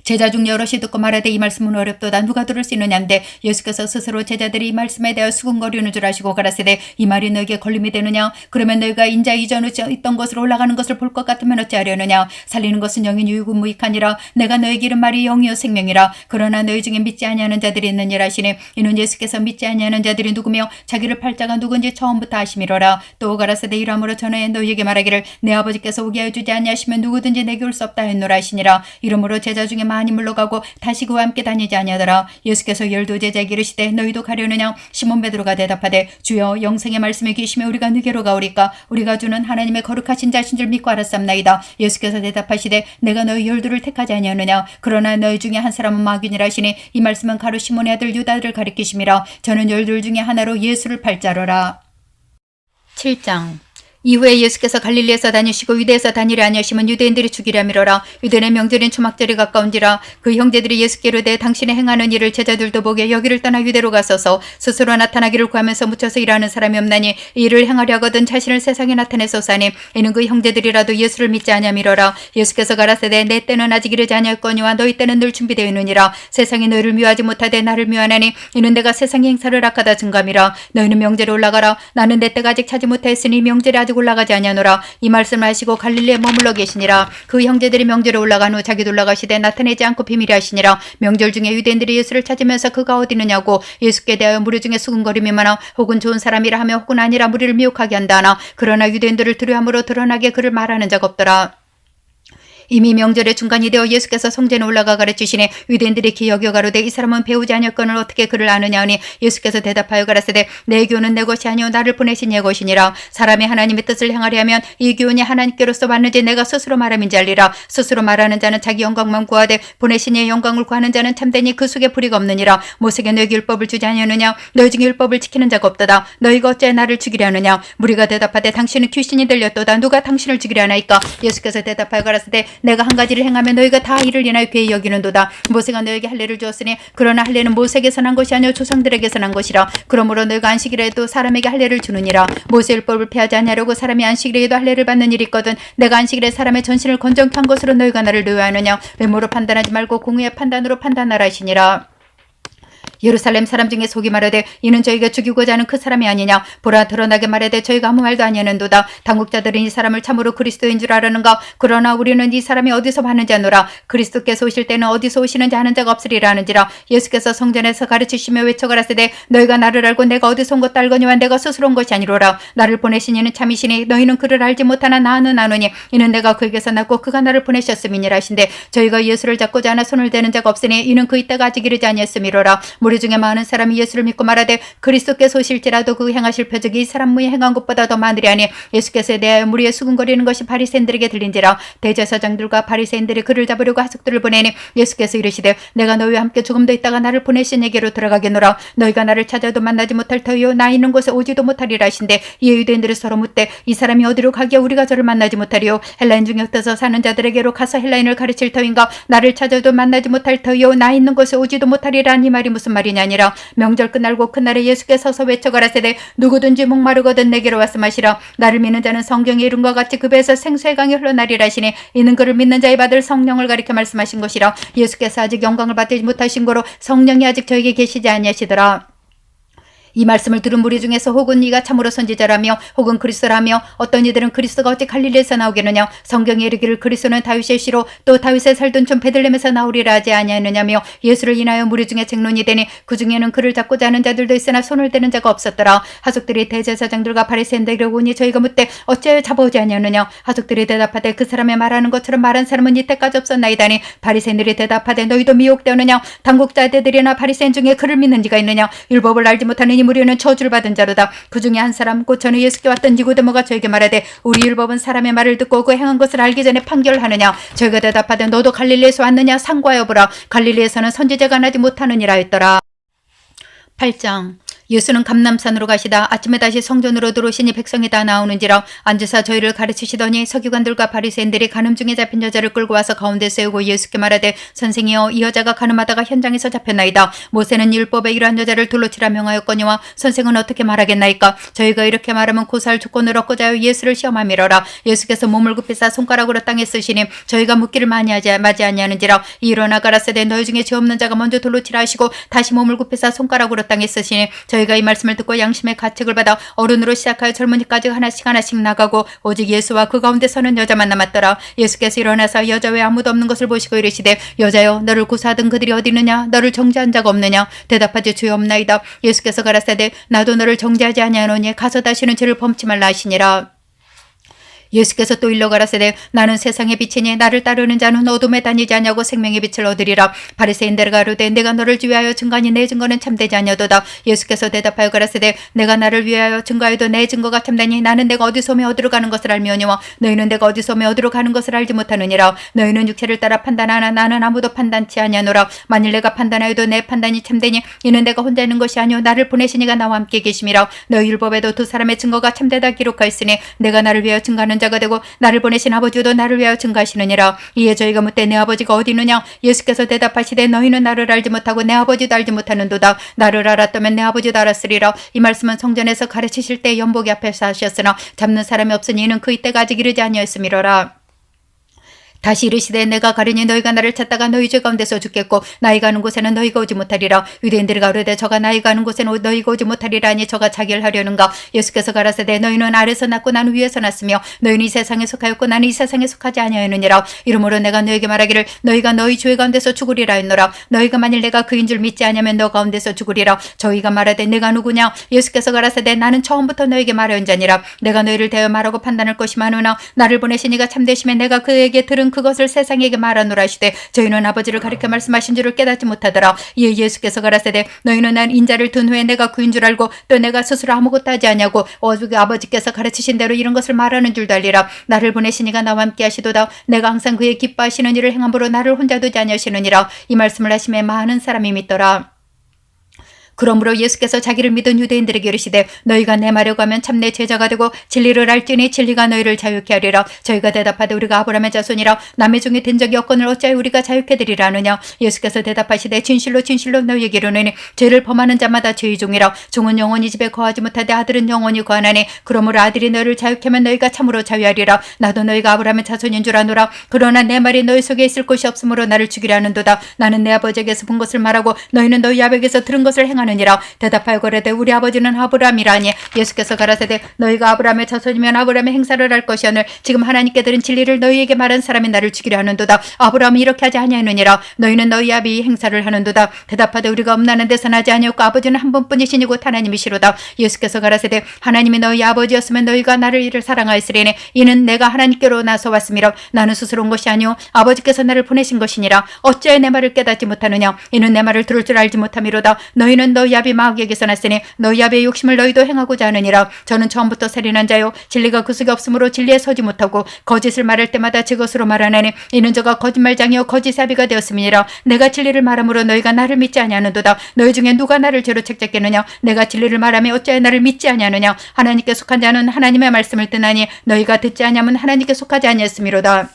제자 중 여럿이 듣고 말하되 이 말씀은 어렵도다 누가 들을 수 있느냐인데 예수께서 스스로 제자들이 이 말씀에 대하여 수군거리는 줄 아시고 가라사대 이 말이 너에게 걸림이 되느냐. 그러면 너희가 인자 이전에 있던 것으로 올라가는 것을 볼 것 같으면 어찌하려느냐. 살리는 것은 영이 유익무익하니라. 내가 너에게 이른 말이 영이요 생명이라. 그러나 너희 중에 믿지 아니하는 자들이 있느니라 하시니 이는 예수께서 믿지 아니하는 자들이 누구며 자기를 팔자가 누군지 처음부터 아심이로라. 또 가라사대 이러므로 전에 너희에게 말하기를 내 아버지께서 오게 하여 주지 아니하시면 누구든지 내게 올 수 없다 했노라 하시니라. 이러므로 제자 중에 많이 물러가고 다시 그와 함께 다니지 아니하더라. 예수께서 12 제자에게 이르시되 너희도 가려느냐. 시몬 베드로가 대답하되 주여 영생의 말씀에 계시며 우리가 누게로 가오리까. 우리가 주는 하나님의 거룩하신 자신 줄 믿고 알았삼나이다. 예수께서 대답하시되 내가 너희 12를 택하지 아니하느냐. 그러나 너희 중에 한 사람은 마귀니라 하시니 이 말씀은 가룟 시몬의 아들 유다를 가리키심이라. 저는 12 중에 하나로 예수를 팔 자로라. 7장 이후에 예수께서 갈릴리에서 다니시고 유대에서 다니려 아니하시면 유대인들이 죽이려 미러라. 유대인의 명절인 초막절이 가까운지라. 그 형제들이 예수께 이르되 당신의 행하는 일을 제자들도 보게 여기를 떠나 유대로 가소서. 스스로 나타나기를 구하면서 묻혀서 일하는 사람이 없나니 이 일을 행하려 하거든 자신을 세상에 나타내소서 하니 이는 그 형제들이라도 예수를 믿지 아니하미러라. 예수께서 가라사대 내 때는 아직 이르지 아니하였거니와 너희 때는 늘 준비되어 있느니라. 세상이 너희를 미워하지 못하되 나를 미워하나니 이는 내가 세상의 행사를 악하다 증감이라. 너희는 명절에 올라가라. 나는 내 때가 아직 차지 못하였으니 명절에 아직 올라가지 아니하노라. 이 말씀을 하시고 갈릴리에 머물러 계시니라. 그 형제들이 명절에 올라간 후 자기도 올라가시되 나타내지 않고 비밀히 하시니라. 명절 중에 유대인들이 예수를 찾으면서 그가 어디 있느냐고 예수께 대하여 무리 중에 수군거림이 많아 혹은 좋은 사람이라 하며 혹은 아니라 무리를 미혹하게 한다 하나 그러나 유대인들을 두려움으로 드러나게 그를 말하는 자가 없더라. 이미 명절의 중간이 되어 예수께서 성전에 올라가 가르치시니 유대인들이 기여겨 가로되 이 사람은 배우지 아니었거늘 어떻게 그를 아느냐 하니 예수께서 대답하여 가라사대 내 교훈은 내 것이 아니오 나를 보내신 예 것이니라. 사람이 하나님의 뜻을 행하려 하면 이 교훈이 하나님께로서 받는지 내가 스스로 말함인지 알리라. 스스로 말하는 자는 자기 영광만 구하되 보내신 이의 영광을 구하는 자는 참되니 그 속에 불의가 없느니라. 모세가 너에게 율법을 주지 아니하느냐. 너희 중에 율법을 지키는 자가 없도다. 너희가 어찌 나를 죽이려 하느냐. 무리가 대답하되 당신은 귀신이 들렸도다. 누가 당신을 죽이려 하나이까. 예수께서 대답하여 가라사대 내가 한 가지를 행하면 너희가 다 이를 인하여 괴히 여기는도다. 모세가 너에게 할례를 주었으니 그러나 할례는 모세에게서 난 것이 아니요 조상들에게서 난 것이라. 그러므로 너희가 안식일에 도 사람에게 할례를 주느니라. 모세 율법을 폐하지 아니하려고 사람이 안식일에도 할례를 받는 일이 있거든 내가 안식일에 사람의 전신을 건정케 한 것으로 너희가 나를 노여하느냐. 외모로 판단하지 말고 공의의 판단으로 판단하라 하시니라. 예루살렘 사람 중에 속이 말하되 이는 저희가 죽이고자 하는 그 사람이 아니냐. 보라 드러나게 말하되 저희가 아무 말도 아니하는도다. 당국자들은 이 사람을 참으로 그리스도인 줄 아라는가. 그러나 우리는 이 사람이 어디서 봤는지 아노라. 그리스도께서 오실 때는 어디서 오시는지 아는 자가 없으리라 하는지라. 예수께서 성전에서 가르치시며 외쳐 가라사대 너희가 나를 알고 내가 어디서 온 것도 알거니와 내가 스스로 온 것이 아니로라. 나를 보내신 이는 참이시니 너희는 그를 알지 못하나 나는 아노니 이는 내가 그에게서 났고 그가 나를 보내셨음이니라 하신대 저희가 예수를 잡고자 하나 손을 대는 자가 없으니 이는 그 이때가 아직 이르지 아니했음이로라. 우리 중에 많은 사람이 예수를 믿고 말하되 그리스도께서 오실지라도 그 행하실 표적이 이 사람 무에 행한 것보다 더 많으리하니 예수께서에 대하여 무리에 수군거리는 것이 바리새인들에게 들린지라. 대제사장들과 바리새인들이 그를 잡으려고 하석들을 보내니 예수께서 이르시되 내가 너희와 함께 조금 더 있다가 나를 보내신 에게로 들어가겠노라. 너희가 나를 찾아도 만나지 못할 터이요 나 있는 곳에 오지도 못하리라 하신대 이에 유대인들이 서로 묻되 이 사람이 어디로 가기에 우리가 저를 만나지 못하리요. 헬라인 중에 흩어서 사는 자들에게로 가서 헬라인을 가르칠 터인가. 나를 찾아도 만나지 못할 터이요 나 있는 곳에 오지도 못하리라 이 말이 무슨 말이냐. 말이냐 아니라 명절 끝날고 그날에 예수께서 서서 외쳐 가라사대 누구든지 목마르거든 내게로 와서 마시라. 나를 믿는 자는 성경의 이름과 같이 그 배에서 생수의 강이 흘러나리라 하시니 이는 그를 믿는 자의 받을 성령을 가리켜 말씀하신 것이라. 예수께서 아직 영광을 받지 못하신 거로 성령이 아직 저에게 계시지 아니하시더라. 이 말씀을 들은 무리 중에서 혹은 이가 참으로 선지자라며 혹은 그리스도라며 어떤 이들은 그리스도가 어찌 갈릴리에서 나오겠느냐 성경에 이르기를 그리스도는 다윗의 씨로 또 다윗의 살던 촌 베들레헴에서 나오리라 하지 아니하느냐며 예수를 인하여 무리 중에 쟁론이 되니 그 중에는 그를 잡고자 하는 자들도 있으나 손을 대는 자가 없었더라. 하족들이 대제사장들과 바리새인들에게 오니 저희가 묻되 어찌하여 잡아오지 아니하느냐. 하족들이 대답하되 그 사람의 말하는 것처럼 말한 사람은 이때까지 없었나이다니. 바리새인들이 대답하되 너희도 미혹되느냐. 당국자들이나 바리새인 중에 그를 믿는 자가 있느냐. 율법을 알지 못하는 이 무리는 저주를 받은 자로다. 그 중에 한 사람 곧 전에 예수께 왔던 니고데모가 저에게 말하되 우리 율법은 사람의 말을 듣고 그 행한 것을 알기 전에 판결하느냐. 저희가 대답하되 너도 갈릴리에서 왔느냐. 상고하여 보라. 갈릴리에서는 선지자가 나지 못하느니라 했더라. 8장. 예수는 감람산으로 가시다 아침에 다시 성전으로 들어오시니 백성이 다 나오는지라. 앉으사 저희를 가르치시더니 서기관들과 바리새인들이 간음 중에 잡힌 여자를 끌고 와서 가운데 세우고 예수께 말하되 선생이여 이 여자가 간음하다가 현장에서 잡혔나이다. 모세는 율법에 이러한 여자를 돌로 치라 명하였거니와 선생은 어떻게 말하겠나이까. 저희가 이렇게 말하면 고사할 조건을 얻고자 하여 예수를 시험함이러라. 예수께서 몸을 굽히사 손가락으로 땅에 쓰시니 저희가 묻기를 마지 아니하는지라. 일어나 가라사대 너희 중에 죄 없는 자가 먼저 돌로 치라 하시고 다시 몸을 굽히사 손가락으로 땅에 쓰시니 저희가 이 말씀을 듣고 양심의 가책을 받아 어른으로 시작하여 젊은이까지 하나씩 나가고 오직 예수와 그 가운데 서는 여자만 남았더라. 예수께서 일어나서 여자 외에 아무도 없는 것을 보시고 이르시되 여자여 너를 구사하던 그들이 어디 있느냐. 너를 정죄한 자가 없느냐. 대답하지 주여 없나이다. 예수께서 가라사대 나도 너를 정죄하지 아니하노니 가서 다시는 죄를 범치 말라 하시니라. 예수께서 또 일러 가라사대 나는 세상의 빛이니 나를 따르는 자는 어둠에 다니지 아니하고 생명의 빛을 얻으리라. 바리새인들 가로되 내가 너를 위하여 증거하니 내 증거는 참되지 아니하도다. 예수께서 대답하여 가라사대 내가 나를 위하여 증거하여도 내 증거가 참되니 나는 내가 어디서 오며 어디로 가는 것을 알미오니와 너희는 내가 어디서 오며 어디로 가는 것을 알지 못하느니라. 너희는 육체를 따라 판단하나 나는 아무도 판단치 아니하노라. 만일 내가 판단하여도 내 판단이 참되니 이는 내가 혼자 있는 것이 아니오 나를 보내신 이가 나와 함께 계심이라. 너희 율법에도 두 사람의 증거가 참되다 기록하였으니 내가 나를 위하여 증거하는 자가 되고 나를 보내신 아버지도 나를 위하여 증거하시느니라. 이에 저희가 묻되 내 아버지가 어디 있느냐. 예수께서 대답하시되 너희는 나를 알지 못하고 내 아버지도 알지 못하는도다. 나를 알았다면 내 아버지도 알았으리라. 이 말씀은 성전에서 가르치실 때 연복이 앞에서 하셨으나 잡는 사람이 없으니 이는 그 이때가 아직 이르지 아니하였음이로라. 다시 이르시되 내가 가려니 너희가 나를 찾다가 너희 죄 가운데서 죽겠고 나이 가는 곳에는 너희가 오지 못하리라. 유대인들이 가로되 저가 나이 가는 곳에는 너희가 오지 못하리라 하니 저가 자기를 하려는가. 예수께서 가라사대 너희는 아래서 났고 나는 위에서 났으며 너희는 이 세상에 속하였고 나는 이 세상에 속하지 아니하였느니라. 이러므로 내가 너희에게 말하기를 너희가 너희 죄 가운데서 죽으리라 했노라. 너희가 만일 내가 그인 줄 믿지 아니하면 너 가운데서 죽으리라. 저희가 말하되 내가 누구냐. 예수께서 가라사대 나는 처음부터 너희에게 말하였 자니라. 내가 너희를 대하여 말하고 판단할 것이 많으나 나를 보내신 이가 참되심에 내가 그에게 들은 그것을 세상에게 말하노라 하시되 저희는 아버지를 가리켜 말씀하신 줄을 깨닫지 못하더라. 이에 예수께서 가라사대 너희는 난 인자를 둔 후에 내가 그인 줄 알고 또 내가 스스로 아무것도 하지 아니하고 오직 아버지께서 가르치신 대로 이런 것을 말하는 줄도 알리라. 나를 보내신 이가 나와 함께 하시도다. 내가 항상 그의 기뻐하시는 일을 행함으로 나를 혼자 두지 아니하시느니라. 이 말씀을 하심에 많은 사람이 믿더라. 그러므로 예수께서 자기를 믿은 유대인들에게 이르시되 너희가 내 말에 가면 참내 제자가 되고 진리를 알지니 진리가 너희를 자유케 하리라. 저희가 대답하되 우리가 아브라함의 자손이라 남의 종이 된 적이 없거늘 어찌하여 우리가 자유케 되리라 하느냐. 예수께서 대답하시되 진실로 진실로 너희에게 이르노니 죄를 범하는 자마다 죄의 종이라. 종은 영원히 집에 거하지 못하되 아들은 영원히 거하나니 그러므로 아들이 너희를 자유케 하면 너희가 참으로 자유하리라. 나도 너희가 아브라함의 자손인 줄 아노라. 그러나 내 말이 너희 속에 있을 곳이 없으므로 나를 죽이려 하는도다. 나는 내 아버지에게서 본 것을 말하고 너희는 너희 아버지에게서 들은 것을 행하느니라. 대답하여 그러되 우리 아버지는 아브라함이라니. 예수께서 가라사대 너희가 아브라함의 자손이면 아브라함의 행사를 할 것이오늘 지금 하나님께 들은 진리를 너희에게 말한 사람이 나를 죽이려 하는도다. 아브라함이 이렇게 하지 아니하느니라. 너희는 너희 아비 행사를 하는도다. 대답하되 우리가 없나는 데서 나지 아니었고 아버지는 한 분뿐이시니 곧 하나님이시로다. 예수께서 가라사대 하나님이 너희 아버지였으면 너희가 나를 이를 사랑하였으리니 이는 내가 하나님께로 나서 왔음이라. 나는 스스로 온 것이 아니오 아버지께서 나를 보내신 것이니라. 어찌하여 내 말을 깨닫지 못하느냐. 이는 내 말을 들을 줄 알지 못함이로다. 너희는 너희 아비 마귀에게서 났으니 너희 아비의 욕심을 너희도 행하고자 하느니라. 저는 처음부터 살인한 자요 진리가 그 속에 없으므로 진리에 서지 못하고 거짓을 말할 때마다 제 것으로 말하나니 이는 저가 거짓말장이요 거짓의 아비가 되었음이니라. 내가 진리를 말함으로 너희가 나를 믿지 아니하는도다. 너희 중에 누가 나를 죄로 책잡겠느냐. 내가 진리를 말하며 어찌하여 나를 믿지 아니하느냐. 하나님께 속한 자는 하나님의 말씀을 듣나니 너희가 듣지 아니하면 하나님께 속하지 아니했음이로다.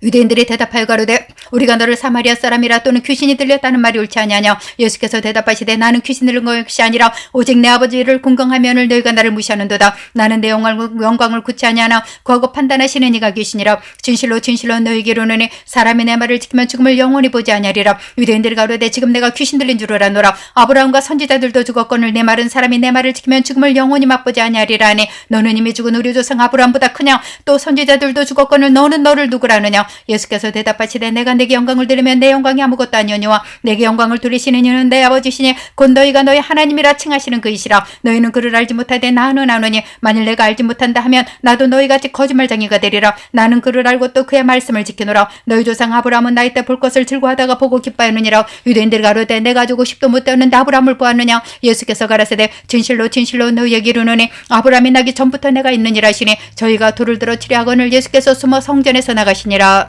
유대인들이 대답하여 가로되 우리가 너를 사마리아 사람이라 또는 귀신이 들렸다는 말이 옳지 아니하냐. 예수께서 대답하시되 나는 귀신 들린 것이 아니라 오직 내 아버지를 공경하면을 너희가 나를 무시하는도다. 나는 내 영광을 굳지 아니하나 과거 판단하시는 이가 귀신이라. 진실로 진실로 너희에게 이르노니 사람이 내 말을 지키면 죽음을 영원히 보지 아니하리라. 유대인들이 가로되 지금 내가 귀신 들린 줄 알아노라. 아브라함과 선지자들도 죽었거늘 내 말은 사람이 내 말을 지키면 죽음을 영원히 맛보지 아니하리라 하니 너는 이미 죽은 우리 조상 아브라함보다 크냐. 또 선지자들도 죽었거늘 너는 너를 누구라느냐. 예수께서 대답하시되 내가 내게 영광을 드리면 내 영광이 아무것도 아니오니와 내게 영광을 돌리시는 이는 내 아버지시니 곧 너희가 너희 하나님이라 칭하시는 그이시라. 너희는 그를 알지 못하되 나는 아노니 만일 내가 알지 못한다 하면 나도 너희같이 거짓말쟁이가 되리라. 나는 그를 알고 또 그의 말씀을 지키노라. 너희 조상 아브라함은 나이 때 볼 것을 즐거워하다가 보고 기뻐하느니라. 유대인들 가로되 내가 주고 10도 못 되었는데 아브라함을 보았느냐. 예수께서 가라사대 진실로 진실로 너희에게 이르노니 아브라함이 나기 전부터 내가 있느니라 하시니 저희가 돌을 들어 치려하거늘 예수께서 숨어 성전에서 나가시니라.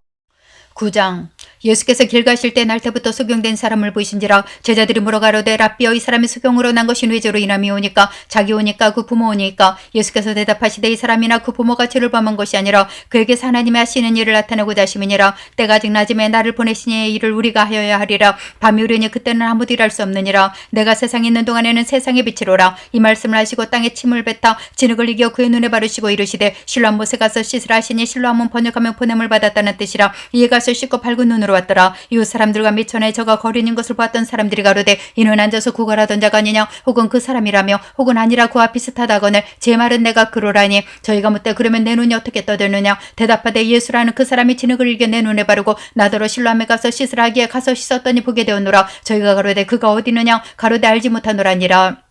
9장. 예수께서 길 가실 때 날 때부터 소경된 사람을 보이신지라. 제자들이 물어가로되 랍비여 이 사람이 소경으로 난 것이 뇌저로 인함이 오니까 자기 오니까 그 부모 오니까. 예수께서 대답하시되 이 사람이나 그 부모가 죄를 범한 것이 아니라 그에게서 하나님이 하시는 일을 나타내고자 하심이니라. 때가 아직 낮음에 나를 보내시니 일을 우리가 하여야 하리라. 밤이 오르니 그때는 아무도 일할 수 없느니라. 내가 세상에 있는 동안에는 세상의 빛이로라. 이 말씀을 하시고 땅에 침을 뱉어 진흙을 이겨 그의 눈에 바르시고 이르시되 실로암 못에 가서 씻으라 하시니 실로암은 번역하면 보냄을 받았다는 뜻이라. 이에 가서 씻고 밝은 눈으로 왔더라. 이웃 사람들과 미천에 저가 거리 있는 것을 보았던 사람들이 가로되 이는 앉아서 구걸하던 자가 아니냐. 혹은 그 사람이라며 혹은 아니라 그와 비슷하다거늘 제 말은 내가 그러라니. 저희가 묻되 그러면 내 눈이 어떻게 떠드느냐. 대답하되 예수라는 그 사람이 진흙을 이겨 내 눈에 바르고 나더러 실로암에 가서 씻으라 하기에 가서 씻었더니 보게 되었노라. 저희가 가로되 그가 어디 있느냐. 가로되 알지 못하노라니라.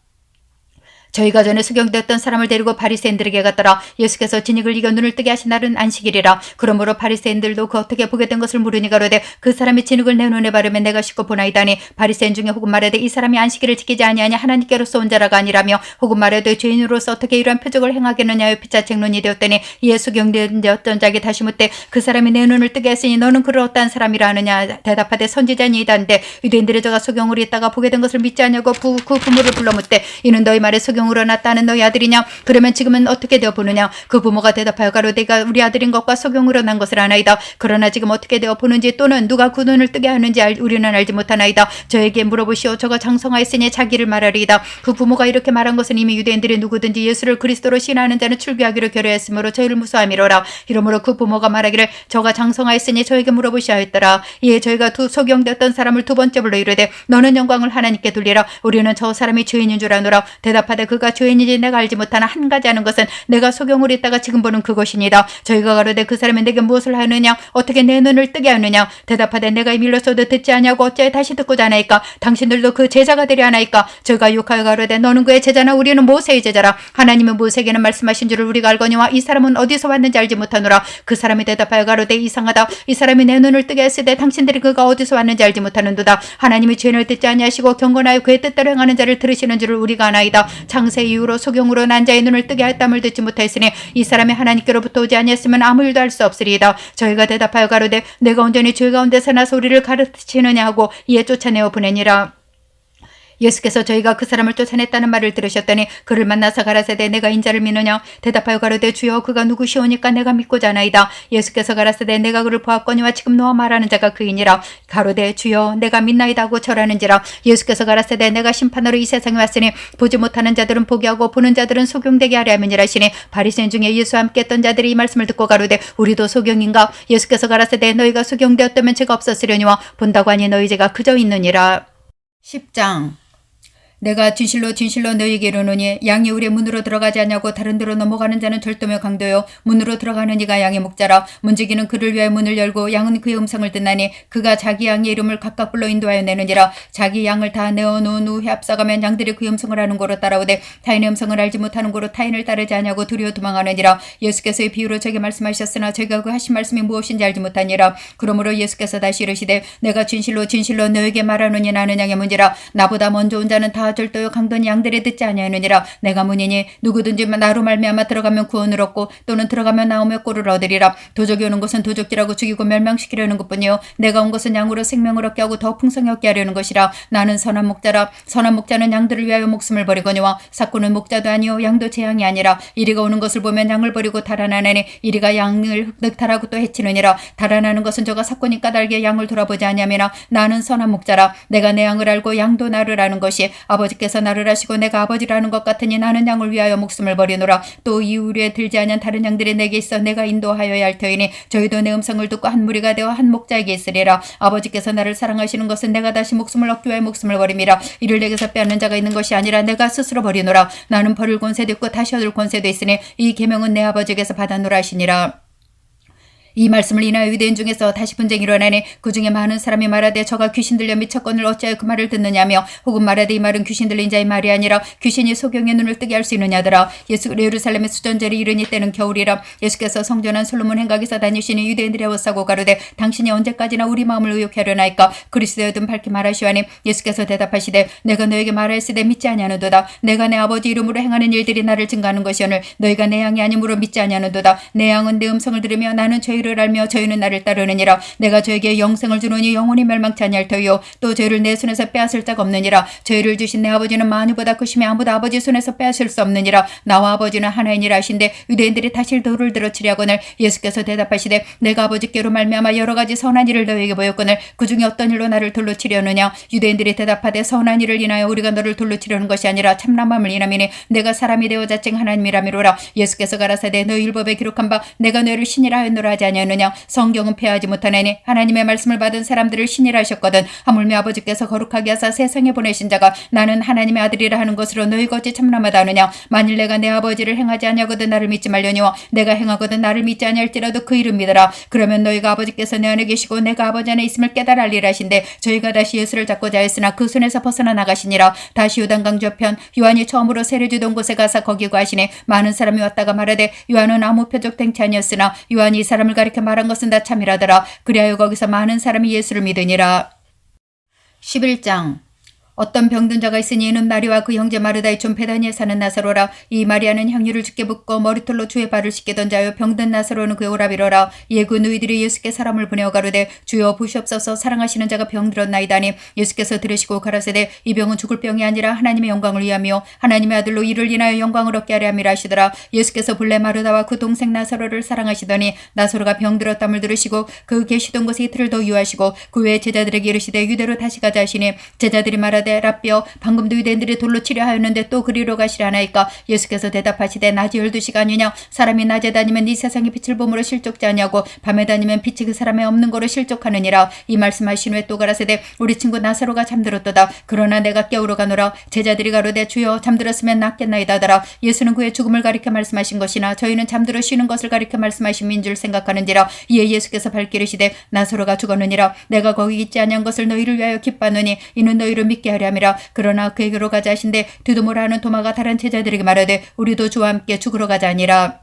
저희가 전에 수경되었던 사람을 데리고 바리새인들에게 갔더라. 예수께서 진흙을 이겨 눈을 뜨게 하신 날은 안식일이라. 그러므로 바리새인들도 그 어떻게 보게 된 것을 물으니 가로되 그 사람이 진흙을 내 눈에 바르면 내가 씻고 보나이다니. 바리새인 중에 혹은 말하되 이 사람이 안식일을 지키지 아니하냐 하나님께로서 온 자라가 아니라며 혹은 말하되 죄인으로서 어떻게 이러한 표적을 행하겠느냐여 피차책론이 되었더니 이에 수경되었던 자에게 다시 묻되 그 사람이 내 눈을 뜨게 했으니 너는 그를 어떠한 사람이라 하느냐. 대답하되 선지자니이다 한데 유대인들이 저가 소경으로 있다가 보게 된 것을 믿지 않냐고 그 부모를 불러 묻되 이는 너희 말에 소경으로 났다는 너희 아들이냐. 그러면 지금은 어떻게 되어 보느냐. 그 부모가 대답하여 가로되가 우리 아들인 것과 소경으로 난 것을 아나이다. 그러나 지금 어떻게 되어 보는지 또는 누가 그 눈을 뜨게 하는지 우리는 알지 못하나이다. 저에게 물어보시오. 저가 장성하였으니 자기를 말하리이다. 그 부모가 이렇게 말한 것은 이미 유대인들이 누구든지 예수를 그리스도로 신하는 자는 출교하기로 결의했으므로 저희를 무수함이로라. 이러므로 그 부모가 말하기를 저가 장성하였으니 저에게 물어보시오 하였더라. 이에 저희가 소경되었던 사람을 두 번째 불러 이르되 너는 영광을 하나님께 돌리라. 우리는 저 사람이 죄인인 줄 아노라. 대답하되 그가 죄인인지 내가 알지 못하나 한 가지 아는 것은 내가 소경으로 있다가 지금 보는 그것이니이다. 저희가 가로되 그 사람이 내게 무엇을 하느냐. 어떻게 내 눈을 뜨게 하느냐. 대답하되 내가 밀려서도 듣지 아니하고 어찌하여 다시 듣고자 하나이까. 당신들도 그 제자가 되려 하나이까. 저희가 욕하여 가로되 너는 그의 제자나 우리는 모세의 제자라. 하나님은 모세에게는 말씀하신 줄을 우리가 알거니와 이 사람은 어디서 왔는지 알지 못하노라. 그 사람이 대답하여 가로되 이상하다. 이 사람이 내 눈을 뜨게 했으되 당신들이 그가 어디서 왔는지 알지 못하는도다. 하나님이 죄인을 듣지 아니하시고 경건하여 그의 뜻대로 행하는 자를 들으시는 줄을 우리가 아나이다. 창세 이후로 소경으로 난 자의 눈을 뜨게 하였담을 듣지 못하였으니 이 사람이 하나님께로부터 오지 아니했으면 아무 일도 할 수 없으리이다. 저희가 대답하여 가로되 내가 온전히 죄 가운데서 나서 우리를 가르치느냐 하고 이에 쫓아내어 보내니라. 예수께서 저희가 그 사람을 쫓아냈다는 말을 들으셨더니 그를 만나서 가라사대 내가 인자를 믿느냐. 대답하여 가로되 주여 그가 누구시오니까 내가 믿고자 하나이다. 예수께서 가라사대 내가 그를 보았거니와 지금 너와 말하는 자가 그이니라. 가로되 주여 내가 믿나이다 하고 절하는지라. 예수께서 가라사대 내가 심판으로 이 세상에 왔으니 보지 못하는 자들은 보게 하고 보는 자들은 소경되게 하려 함이니라 하시니 바리새인 중에 예수와 함께 했던 자들이 이 말씀을 듣고 가로되 우리도 소경인가. 예수께서 가라사대 너희가 소경되었다면 죄가 없었으려니와 본다고 하니 너희 죄가 그저 있느니라. 10장. 내가 진실로 진실로 너희에게 이르노니 양이 우리 문으로 들어가지 않냐고 다른 데로 넘어가는 자는 절도며 강도요 문으로 들어가는 이가 양의 목자라. 문지기는 그를 위하여 문을 열고 양은 그의 음성을 듣나니 그가 자기 양의 이름을 각각 불러 인도하여 내느니라. 자기 양을 다 내어놓은 후에 앞서가면 양들이 그의 음성을 아는 고로 따라오되 타인의 음성을 알지 못하는 고로 타인을 따르지 않냐고 두려워 도망하느니라. 예수께서의 비유로 저에게 말씀하셨으나 저희가 그 하신 말씀이 무엇인지 알지 못하니라. 그러므로 예수께서 다시 이르시되 내가 진실로 진실로 너에게 말하노니 나는 양의 문지라. 나보다 먼저 온 자는 다 다 절도요 강도니 양들이 듣지 아니하느니라. 내가 문이니 누구든지 나로 말미암아 들어가면 구원을 얻고 또는 들어가면 나오며 꼴을 얻으리라. 도적이 오는 것은 도적질하고 죽이고 멸망시키려는 것뿐이요 내가 온 것은 양으로 생명을 얻게 하고 더 풍성히 얻게 하려는 것이라. 나는 선한 목자라. 선한 목자는 양들을 위하여 목숨을 버리거니와 삭구는 목자도 아니요 양도 제 양이 아니라. 이리가 오는 것을 보면 양을 버리고 달아나느니 이리가 양을 늑탈하고 또 해치느니라. 달아나는 것은 저가 삭구니 까닭에 양을 돌아보지 아니하미나. 나는 선한 목자라. 내가 내 양을 알고 양도 나를 아는 것이 아버지께서 나를 아시고 내가 아버지를 아는 것 같으니 나는 양을 위하여 목숨을 버리노라. 또 이 우리에 들지 아니한 다른 양들이 내게 있어 내가 인도하여야 할 터이니 저희도 내 음성을 듣고 한 무리가 되어 한 목자에게 있으리라. 아버지께서 나를 사랑하시는 것은 내가 다시 목숨을 얻기 위하여 목숨을 버림이라. 이를 내게서 빼앗는 자가 있는 것이 아니라 내가 스스로 버리노라. 나는 버릴 권세도 있고 다시 얻을 권세도 있으니 이 계명은 내 아버지께서 받았노라 하시니라. 이 말씀을 인하여 유대인 중에서 다시 분쟁이 일어나니 그 중에 많은 사람이 말하되 저가 귀신 들려 미쳤거늘 어찌하여 그 말을 듣느냐며 혹은 말하되 이 말은 귀신 들린 자의 말이 아니라 귀신이 소경의 눈을 뜨게 할 수 있느냐더라. 예루살렘의 수전제를 이르니 때는 겨울이라. 예수께서 성전한 솔로몬 행각에서 다니시니 유대인들이 애워싸고 가로되 당신이 언제까지나 우리 마음을 의욕해 하려나이까. 그리스도여든 밝히 말하시오니 예수께서 대답하시되 내가 너에게 말하였으되 믿지 아니하는도다. 내가 내 아버지 이름으로 행하는 일들이 나를 증거하는 것이오늘 너희가 내 양이 아니므로 믿지 아니하는도다. 내 양은 내 음성을 들으며 나는 저희를 알며 저희는 나를 따르느니라. 내가 저에게 영생을 주노니 영원히 멸망치 아니할 터이요 또 저희를 내 손에서 빼앗을 자가 없느니라. 저희를 주신 내 아버지는 만유보다 크시며 아무도 아버지 손에서 빼앗을 수 없느니라. 나와 아버지는 하나이니라 하신데 유대인들이 다시 돌을 들어치려거늘 예수께서 대답하시되 내가 아버지께로 말미암아 여러 가지 선한 일을 너에게 보였거늘 그 중에 어떤 일로 나를 돌로 치려느냐. 유대인들이 대답하되 선한 일을 인하여 우리가 너를 돌로 치려는 것이 아니라 참남함을 인함이니 내가 사람이 되어 자칭 하나님이라미로라. 예수께서 가라사대 너희 율법에 기록한 바 내가 너희를 신이라 하였노라 하지 아니하느냐. 성경은 폐하지 못하나니 하나님의 말씀을 받은 사람들을 신이라 하셨거든. 하물며 아버지께서 거룩하게 하사 세상에 보내신 자가 나는 하나님의 아들이라 하는 것으로 너희가 어찌 참남하다 하느냐. 만일 내가 내 아버지를 행하지 아니하거든 나를 믿지 말려니와 내가 행하거든 나를 믿지 아니할지라도 그 이름 믿어라. 그러면 너희가 아버지께서 내 안에 계시고 내가 아버지 안에 있음을 깨달아 알리라 하신데 저희가 다시 예수를 잡고자 했으나 그 손에서 벗어나 나가시니라. 다시 요단강 저편 요한이 처음으로 세례 주던 곳에 가서 거기 가시니 많은 사람이 왔다가 말하되 요한은 아무 표적 댕치 아니었으나 요한이 이 사람을 가리켜 말한 것은 다 참이라더라. 그리하여 거기서 많은 사람이 예수를 믿으니라. 11장 어떤 병든 자가 있으니 이는 마리와 그 형제 마르다의 촌 베다니에 사는 나사로라. 이 마리아는 향유를 주께 붓고 머리털로 주의 발을 씻기던 자요 병든 나사로는 그의 오라비로라. 예그 누이들이 예수께 사람을 보내어 가로되 주여 보시옵소서 사랑하시는 자가 병들었나이다니. 예수께서 들으시고 가라사대 이 병은 죽을 병이 아니라 하나님의 영광을 위하며 하나님의 아들로 이를 인하여 영광을 얻게 하려 함이라 하시더라. 예수께서 본래 마르다와 그 동생 나사로를 사랑하시더니 나사로가 병들었담을 들으시고 그 계시던 곳에 이틀을 더 유하시고 그 외에 제자들에게 이르시되 유대로 다시 가자 하시니 제자들이 말하되 라삐여 방금도 유대인들이 돌로 치려 하였는데 또 그리로 가시려 하나이까. 예수께서 대답하시되 낮이 12시간이냐. 사람이 낮에 다니면 이 세상의 빛을 보므로 실족지 아니하고 밤에 다니면 빛이 그 사람에 없는 거로 실족하느니라. 이 말씀하신 후에 또 가라사대 우리 친구 나사로가 잠들었도다. 그러나 내가 깨우러 가노라. 제자들이 가로되 주여 잠들었으면 낫겠나이다 하더라. 예수는 그의 죽음을 가리켜 말씀하신 것이나 저희는 잠들어 쉬는 것을 가리켜 말씀하신 민 줄 생각하는지라. 이에 예수께서 밝게 이르시되 나사로가 죽었느니라. 내가 거기 있지 아니한 것을 너희를 위하여 기뻐하노니 이는 너희를 믿게 하려 함이라. 그러나 그에게로 가자 하신데 두두모라 하는 도마가 다른 제자들에게 말하되 우리도 주와 함께 죽으러 가자 하니라.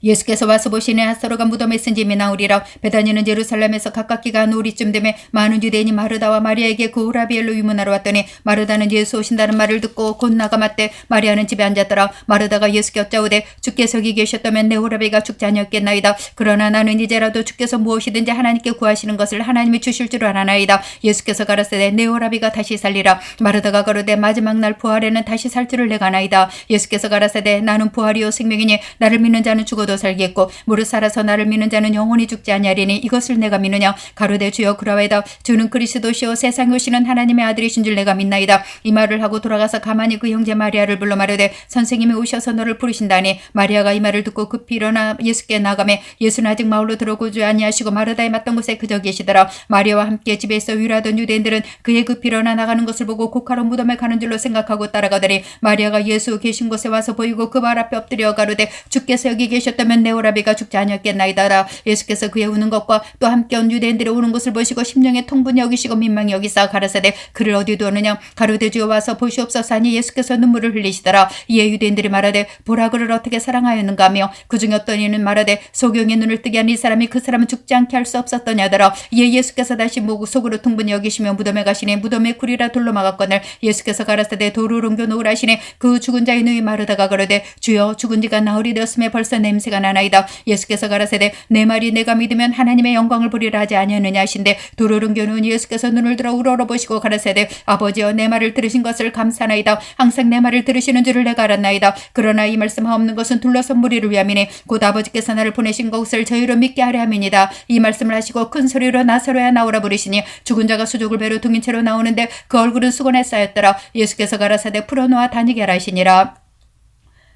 예수께서 와서 보시니 나사로가 무덤에 있은 짐이 나오리라. 베다니는 예루살렘에서 가깝기가 한 우리쯤 되매 많은 유대인이 마르다와 마리아에게 그 오라비엘로 유문하러 왔더니 마르다는 예수 오신다는 말을 듣고 곧 나가 맞되 마리아는 집에 앉았더라. 마르다가 예수께 여짜오되 주께서 여기 계셨다면 내 오라비가 죽지 아니었겠나이다. 그러나 나는 이제라도 주께서 무엇이든지 하나님께 구하시는 것을 하나님이 주실 줄 아나이다. 예수께서 가라사대 내 오라비가 다시 살리라. 마르다가 가로되 마지막 날 부활에는 다시 살 줄을 내가 아나이다. 예수께서 가라사대 나는 부활이요 생명이니 나를 믿는 자는 죽어도 살겠고 무릇 살아서 나를 믿는 자는 영원히 죽지 아니하리니 이것을 내가 믿느냐. 가로되 주여 그라와이다. 주는 그리스도시요 세상에 오시는 하나님의 아들이신 줄 내가 믿나이다. 이 말을 하고 돌아가서 가만히 그 형제 마리아를 불러 말하되 선생님이 오셔서 너를 부르신다니. 마리아가 이 말을 듣고 급히 일어나 예수께 나가매 예수는 아직 마을로 들어오지 아니하시고 마르다에 맞던 곳에 그저 계시더라. 마리아와 함께 집에서 위로하던 유대인들은 그의 급히 일어나 나가는 것을 보고 곡하러 무덤에 가는 줄로 생각하고 따라가더니 마리아가 예수 계신 곳에 와서 보이고 그 발 앞에 엎드려 가로되 주께서 여기 계셨다 없었다면 내 오라비가 죽지 아니었겠나이다라. 예수께서 그의 우는 것과 또 함께 온 유대인들의 우는 것을 보시고 심령의 통분이 여기시고 민망히 여기사 가라사대 그를 어디 두었느냐. 가로되 주여 와서 보시옵소서 하니 예수께서 눈물을 흘리시더라. 이에 유대인들이 말하되 보라 그를 어떻게 사랑하였는가 하며 그중에 어떤 이는 말하되 소경의 눈을 뜨게 한 이 사람이 그 사람은 죽지 않게 할 수 없었더냐더라. 이에 예수께서 다시 속으로 통분히 여기시며 무덤에 가시니 무덤에 굴이라 돌로 막았거늘 예수께서 가라사대 돌을 옮겨 놓으라 하시니 그 죽은 자의 눈이 마르다가 가로되 주여 죽은 지가 나흘이 되었음에 벌써 냄새가 나나이다. 예수께서 가라사대 내 말이 내가 믿으면 하나님의 영광을 보리라 하지 아니하느냐 하신대 돌을 옮겨 놓으니 예수께서 눈을 들어 우러러 보시고 가라사대 아버지여 내 말을 들으신 것을 감사나이다. 항상 내 말을 들으시는 줄을 내가 알았나이다. 그러나 이 말씀 하옵는 것은 둘러선 무리를 위함이니 곧 아버지께서 나를 보내신 것을 저희로 믿게 하려 함이니이다. 이 말씀을 하시고 큰 소리로 나사로야 나오라 부르시니 죽은 자가 수족을 베로 둥인 채로 나오는데 그 얼굴은 수건에 쌓였더라. 예수께서 가라사대 풀어놓아 다니게 하라 하시니라.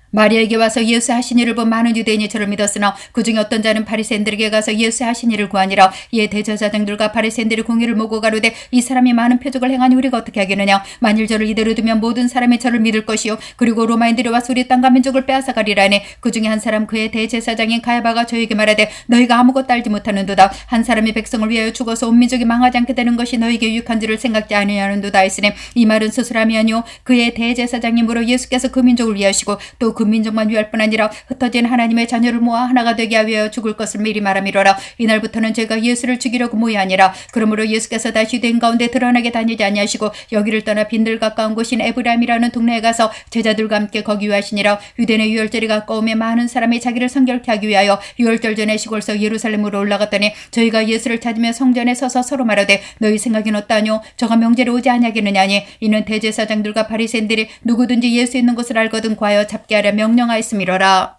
마리아에게 와서 예수 하신 일을 본 많은 유대인이 저를 믿었으나 그중에 어떤 자는 바리새인들에게 가서 예수 하신 일을 구하니라. 이에 대제사장들과 바리새인들이 공의를 모고 가로되 이 사람이 많은 표적을 행하니 우리가 어떻게 하겠느냐. 만일 저를 이대로 두면 모든 사람이 저를 믿을 것이요 그리고 로마인들이 와서 우리 땅과 민족을 빼앗아 가리라네. 그중에 한 사람 그의 대제사장인 가야바가 저에게 말하되 너희가 아무것도 알지 못하는도다. 한 사람이 백성을 위하여 죽어서 온 민족이 망하지 않게 되는 것이 너희에게 유익한 줄을 생각지 아니하는도다 했으니 이 말은 스스람이 아니요 그의 대제사장님으로 예수께서 그 민족을 위하시고 또 그 민족만 위할 뿐 아니라 흩어진 하나님의 자녀를 모아 하나가 되게 하여 죽을 것을 미리 말함이로라. 이날부터는 제가 예수를 죽이려고 모이하니라. 그러므로 예수께서 다시 유대인 가운데 드러나게 다니지 아니하시고 여기를 떠나 빈들 가까운 곳인 에브라임이라는 동네에 가서 제자들과 함께 거기 유하시니라. 유대인의 유월절이 가까우며 많은 사람이 자기를 성결케 하기 위하여 유월절 전에 시골서 예루살렘으로 올라갔더니 저희가 예수를 찾으며 성전에 서서 서로 말하되 너희 생각이 어떠하뇨. 저가 명제로 오지 아니하겠느냐니. 이는 대제사장들과 바리새인들이 누구든지 예수 있는 곳을 알거든 구하여 잡게 하려 명령하였음이로라.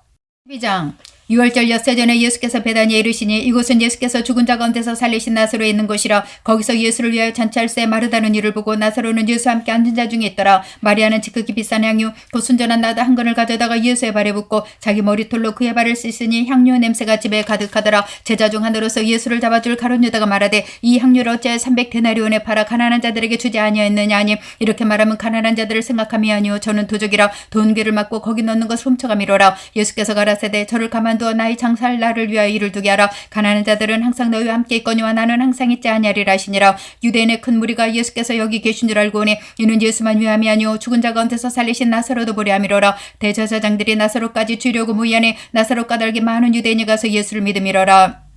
12장 유월절 엿새 전에 예수께서 베다니에 이르시니 이곳은 예수께서 죽은 자 가운데서 살리신 나사로에 있는 곳이라. 거기서 예수를 위하여 잔치할새 마르다는 이를 보고 나사로는 예수와 함께 앉은 자 중에 있더라. 마리아는 지극히 비싼 향유 그 순전한 나드 한 근을 가져다가 예수의 발에 붓고 자기 머리털로 그의 발을 씻으니 향유 냄새가 집에 가득하더라. 제자 중 하나로서 예수를 잡아줄 가룟 유다가 말하되 이 향유를 어째 300데나리온에 팔아 가난한 자들에게 주지 아니하였느냐 하니 이렇게 말하면 가난한 자들을 생각함이 아니오 저는 도적이라 돈괴를 맞고 거기 넣는 것을 훔쳐가미로라. 예수께서 가라사대 저를 가만두어 나의 장사할 날을 위하여 이를 두게 하라. 가난한 자들은 항상 너희와 함께 있거니와 나는 항상 있지 아니하리라 하시니라. 유대인의 큰 무리가 예수께서 여기 계신 줄 알고 오니 이는 예수만 위함이 아니오 죽은 자 가운데서 살리신 나사로도 보려 함이로라. 대제사장들이 나사로까지 죽이려고 모이하니 나사로 까닭이 많은 유대인이 가서 예수를 믿음이로라.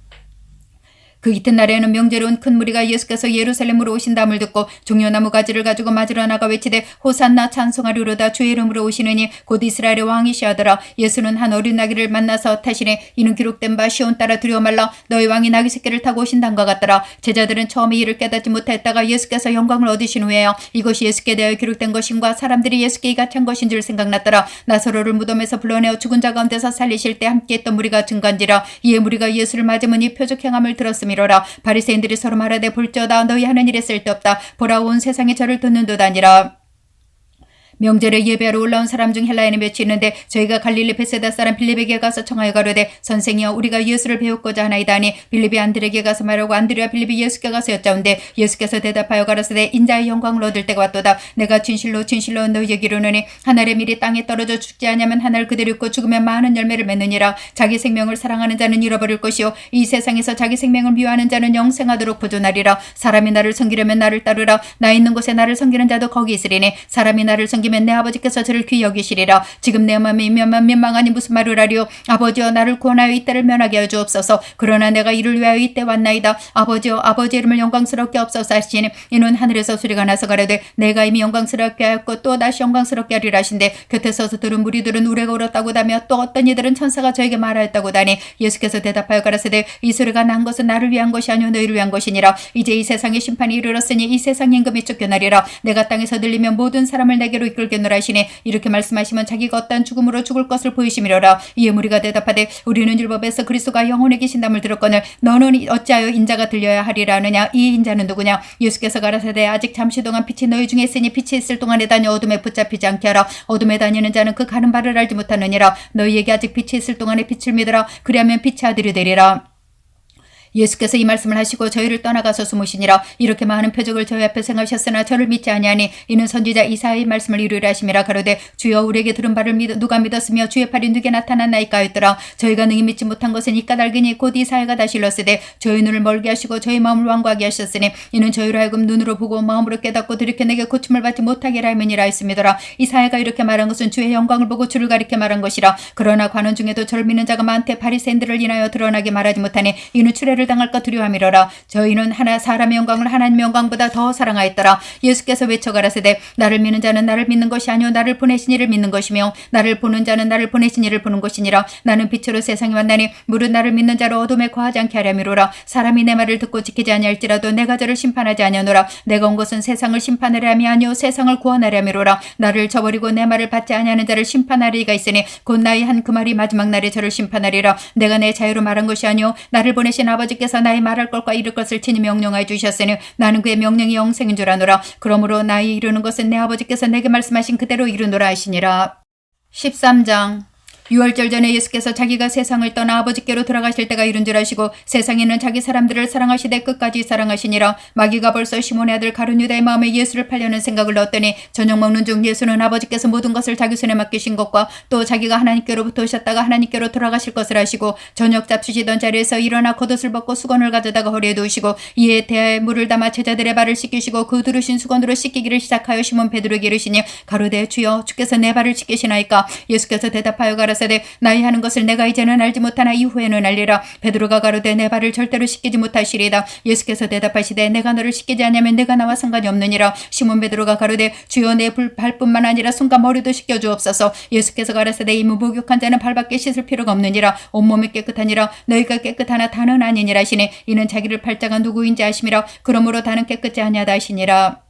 그 이튿날에는 명제로 온 큰 무리가 예수께서 예루살렘으로 오신다함을 듣고 종려나무 가지를 가지고 맞으러 나가 외치되 호산나 찬송하리로다 주의 이름으로 오시느니 곧 이스라엘의 왕이시하더라. 예수는 한 어린 나귀를 만나서 타시니 이는 기록된 바 시온 따라 두려워 말라 너희 왕이 나귀 새끼를 타고 오신다는 것 같더라. 제자들은 처음에 이를 깨닫지 못했다가 예수께서 영광을 얻으신 후에야 이것이 예수께 대하여 기록된 것인가 사람들이 예수께 이같이 한 것인 줄 생각났더라. 나사로를 무덤에서 불러내어 죽은 자 가운데서 살리실 때 함께 했던 무리가 증거한지라. 이에 무리가 예수를 맞으면 이 표적 행함을 들었으며 이로라. 바리새인들이 서로 말하되 볼지어다 너희 하는 일에 쓸데없다. 보라 온 세상이 저를 듣는도다 아니라. 명절에 예배하러 올라온 사람 중 헬라인이 몇이 있는데 저희가 갈릴리 베세다 사람 빌립에게 가서 청하여 가로되 선생이여 우리가 예수를 배웠고자 하나이다 하니 빌립이 안드레에게 가서 말하고 안드레와 빌립이 예수께 가서 여짜온대 예수께서 대답하여 가라사대 인자의 영광을 얻을 때가 왔도다. 내가 진실로 진실로 너희에게 이르노니 한 알의 밀이 땅에 떨어져 죽지 아니하면 한 알 그대로 있고 죽으면 많은 열매를 맺느니라. 자기 생명을 사랑하는 자는 잃어버릴 것이요 이 세상에서 자기 생명을 미워하는 자는 영생하도록 보존하리라. 사람이 나를 섬기려면 나를 따르라. 나 있는 곳에 나를 섬기는 자도 거기 있으리니 사람이 나를 섬기면 내 아버지께서 저를 귀히 여기시리라. 지금 내 마음이 민망하니 무슨 말을 하리요. 아버지여 나를 구원하여 이때를 면하게 하여 주옵소서. 그러나 내가 이를 위하여 이때 왔나이다. 아버지여 아버지 이름을 영광스럽게 없소서 하시니 이는 하늘에서 소리가 나서 가라되 내가 이미 영광스럽게 하였고 또 다시 영광스럽게 하리라 하신대 곁에 서서 들은 무리들은 우레가 울었다고 하며 또 어떤 이들은 천사가 저에게 말하였다고 하니 예수께서 대답하여 가라사대 이 소리가 난 것은 나를 위한 것이 아니오 너희를 위한 것이니라. 이제 이 세상의 심판이 이르렀으니 이 세상 임금이 쫓겨나리라. 내가 땅에서 들리면 모든 사람을 내게로 이끌겠노라 하시니 이렇게 말씀하시면 자기가 어떠한 죽음으로 죽을 것을 보이심이로라. 이에 무리가 대답하되 우리는 율법에서 그리스도가 영원에 계신담을 들었거늘 너는 어찌하여 인자가 들려야 하리라 하느냐. 이 인자는 누구냐. 예수께서 가라사대 아직 잠시 동안 빛이 너희 중에 있으니 빛이 있을 동안에 다녀 어둠에 붙잡히지 않게 하라. 어둠에 다니는 자는 그 가는 바를 알지 못하느니라. 너희에게 아직 빛이 있을 동안에 빛을 믿으라. 그리하면 빛의 아들이 되리라. 예수께서 이 말씀을 하시고 저희를 떠나가서 숨으시니라. 이렇게 많은 표적을 저희 앞에 행하셨으나 저를 믿지 아니하니 이는 선지자 이사야의 말씀을 이루리라 하심이라. 가로되 주여 우리에게 들은 바를 누가 믿었으며 주의 팔이 누게 나타났나이까 하였더라. 저희가 능히 믿지 못한 것은 이 까닭이니 곧 이사야가 다시 일렀으되 저희 눈을 멀게 하시고 저희 마음을 완고하게 하셨으니 이는 저희로 하여금 눈으로 보고 마음으로 깨닫고 들이켜 내게 고침을 받지 못하게 하라 함이니라 했음이더라. 이사야가 이렇게 말한 것은 주의 영광을 보고 주를 가리켜 말한 것이라. 그러나 관원 중에도 저를 믿는 자가 많되 바리새인들을 인하여 드러나게 말하지 못하니 이는 추례를 당할까 두려워함이로라. 저희는 하나 사람의 영광을 하나님의 영광보다 더 사랑하였더라. 예수께서 외쳐 가라사대 나를 믿는 자는 나를 믿는 것이 아니요 나를 보내신 이를 믿는 것이며 나를 보는 자는 나를 보내신 이를 보는 것이니라. 나는 빛으로 세상에 왔나니 무릇 나를 믿는 자를 어둠에 거하지 않게 하려미로라. 사람이 내 말을 듣고 지키지 아니할지라도 내가 저를 심판하지 아니하노라. 내가 온 것은 세상을 심판하려 함이 아니요 세상을 구원하려 함이로라. 나를 저버리고 내 말을 받지 아니하는 자를 심판하리가 있으니 곧 나의 한 그 말이 마지막 날에 저를 심판하리라. 내가 내 자유로 말한 것이 아니요 나를 보내신 아버지께서 나의 말할 것과 이룰 것을 친히 명령하여 주셨으니 나는 그의 명령이 영생인 줄 아노라. 그러므로 나의 이루는 것은 내 아버지께서 내게 말씀하신 그대로 이루노라 하시니라. 13장 유월절 전에 예수께서 자기가 세상을 떠나 아버지께로 돌아가실 때가 이른 줄 아시고 세상에는 자기 사람들을 사랑하시되 끝까지 사랑하시니라. 마귀가 벌써 시몬의 아들 가룟 유다의 마음에 예수를 팔려는 생각을 넣었더니 저녁 먹는 중 예수는 아버지께서 모든 것을 자기 손에 맡기신 것과 또 자기가 하나님께로부터 오셨다가 하나님께로 돌아가실 것을 아시고 저녁 잡수시던 자리에서 일어나 겉옷을 벗고 수건을 가져다가 허리에 두시고 이에 대하에 물을 담아 제자들의 발을 씻기시고 그 두르신 수건으로 씻기기를 시작하여 시몬 베드로에게 이르시니 가로되 주여 주께서 내 발을 씻기시나이까. 예수께서 대답하여 가라사대 나이 하는 것을 내가 이제는 알지 못하나 이후에는 알리라. 베드로가 가로되 내 발을 절대로 씻기지 못하시리이다. 예수께서 대답하시되 내가 너를 씻기지 않으면 내가 나와 상관이 없느니라. 시몬 베드로가 가로되 주여 내 발뿐만 아니라 손과 머리도 씻겨 주옵소서. 예수께서 가라사대 이 무목욕한 자는 발밖에 씻을 필요가 없느니라. 온몸이 깨끗하니라. 너희가 깨끗하나 다는 아니니라 하시니 이는 자기를 팔 자가 누구인지 아심이라. 그러므로 다는 깨끗지 아니하다 하시니라.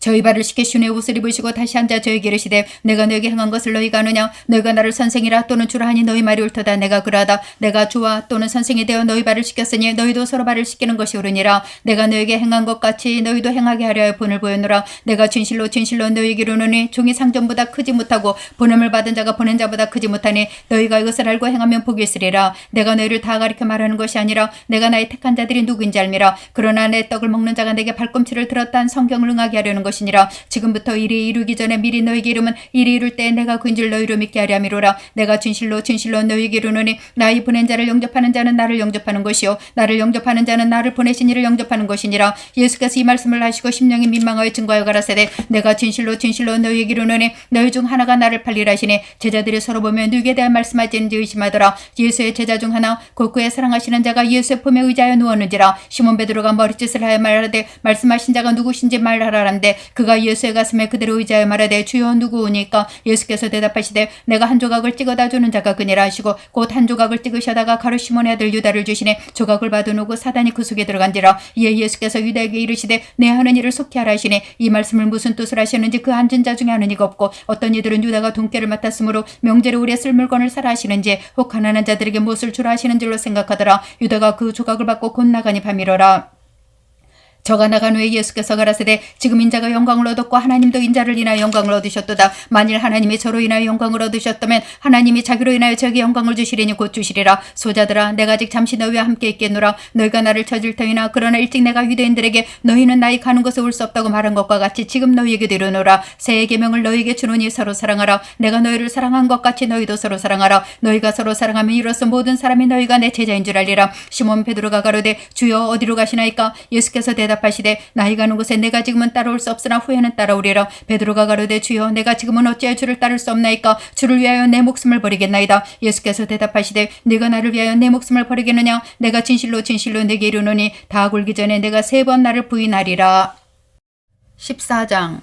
저희 발을 씻기시니 옷을 입으시고 다시 앉아 저에게 이르시되 내가 너에게 행한 것을 너희가 아느냐. 너희가 나를 선생이라 또는 주라 하니 너희 말이 옳도다. 내가 그러하다. 내가 주와 또는 선생이 되어 너희 발을 씻겼으니 너희도 서로 발을 씻기는 것이 옳으니라. 내가 너에게 행한 것 같이 너희도 행하게 하려 하여 본을 보였노라. 내가 진실로 진실로 너희에게 이르노니 종이 상전보다 크지 못하고 보냄을 받은 자가 보낸 자보다 크지 못하니 너희가 이것을 알고 행하면 복이 있으리라. 내가 너희를 다 가리켜 말하는 것이 아니라 내가 나의 택한 자들이 누구인지 알미라. 그러나 내 떡을 먹는 자가 내게 발꿈치를 들었다 한 성경을 응하게 하려는 것이니라. 지금부터 일이 이루기 전에 미리 너희에게 이르면 일이 이룰 때 내가 그인 줄 너희로 믿게 하려 함이로라. 내가 진실로 진실로 너희에게 이르노니 나의 보낸 자를 영접하는 자는 나를 영접하는 것이요 나를 영접하는 자는 나를 보내신 이를 영접하는 것이니라. 예수께서 이 말씀을 하시고 심령이 민망하여 증거하여 가라사대 내가 진실로 진실로 너희에게 이르노니 너희 중 하나가 나를 팔리라 하시니 제자들이 서로 보며 누구에 대한 말씀하지는지 의심하더라. 예수의 제자 중 하나 곧 그의 사랑하시는 자가 예수의 품에 의지하여 누웠는지라. 시몬 베드로가 머리짓을 하여 말하되 말씀하신 자가 누구신지 말하라는데 그가 예수의 가슴에 그대로 의지하여 말하되 주여 누구오니까. 예수께서 대답하시되 내가 한 조각을 찍어다 주는 자가 그니라 하시고 곧 한 조각을 찍으셔다가 가룟 시몬의 아들 유다를 주시니 조각을 받아놓고 사단이 그 속에 들어간지라. 이에 예수께서 유다에게 이르시되 내 하는 일을 속히 하라 하시니 이 말씀을 무슨 뜻을 하셨는지 그 앉은 자 중에 아는 이가 없고 어떤 이들은 유다가 돈깨를 맡았으므로 명제로 우리의 쓸 물건을 사라 하시는지 혹 가난한 자들에게 무엇을 주라 하시는 줄로 생각하더라. 유다가 그 조각을 받고 곧 나가니 밤이로라. 저가 나간 후에 예수께서 가라사대 지금 인자가 영광을 얻었고 하나님도 인자를 인하여 영광을 얻으셨도다. 만일 하나님이 저로 인하여 영광을 얻으셨다면 하나님이 자기로 인하여 저에게 영광을 주시리니 곧 주시리라. 소자들아 내가 아직 잠시 너희와 함께 있겠노라. 너희가 나를 찾을 터이나 그러나 일찍 내가 유대인들에게 너희는 나의 가는 곳에 올 수 없다고 말한 것과 같이 지금 너희에게도 이르노라. 새 계명을 너희에게 주노니 서로 사랑하라. 내가 너희를 사랑한 것 같이 너희도 서로 사랑하라. 너희가 서로 사랑하면 이로써 모든 사람이 너희가 내 제자인 줄 알리라. 시몬 베드로가 가로되 주여 어디로 가시나이까. 예수께서 대답하시되 나이 가는 곳에 내가 지금은 따라올 수 없으나 후에는 따라오리라. 베드로가 가로되 주여 내가 지금은 어찌하여 주를 따를 수 없나이까. 주를 위하여 내 목숨을 버리겠나이다. 예수께서 대답하시되 네가 나를 위하여 내 목숨을 버리겠느냐. 내가 진실로 진실로 내게 이르노니 다 굴기 전에 내가 3번 나를 부인하리라. 14장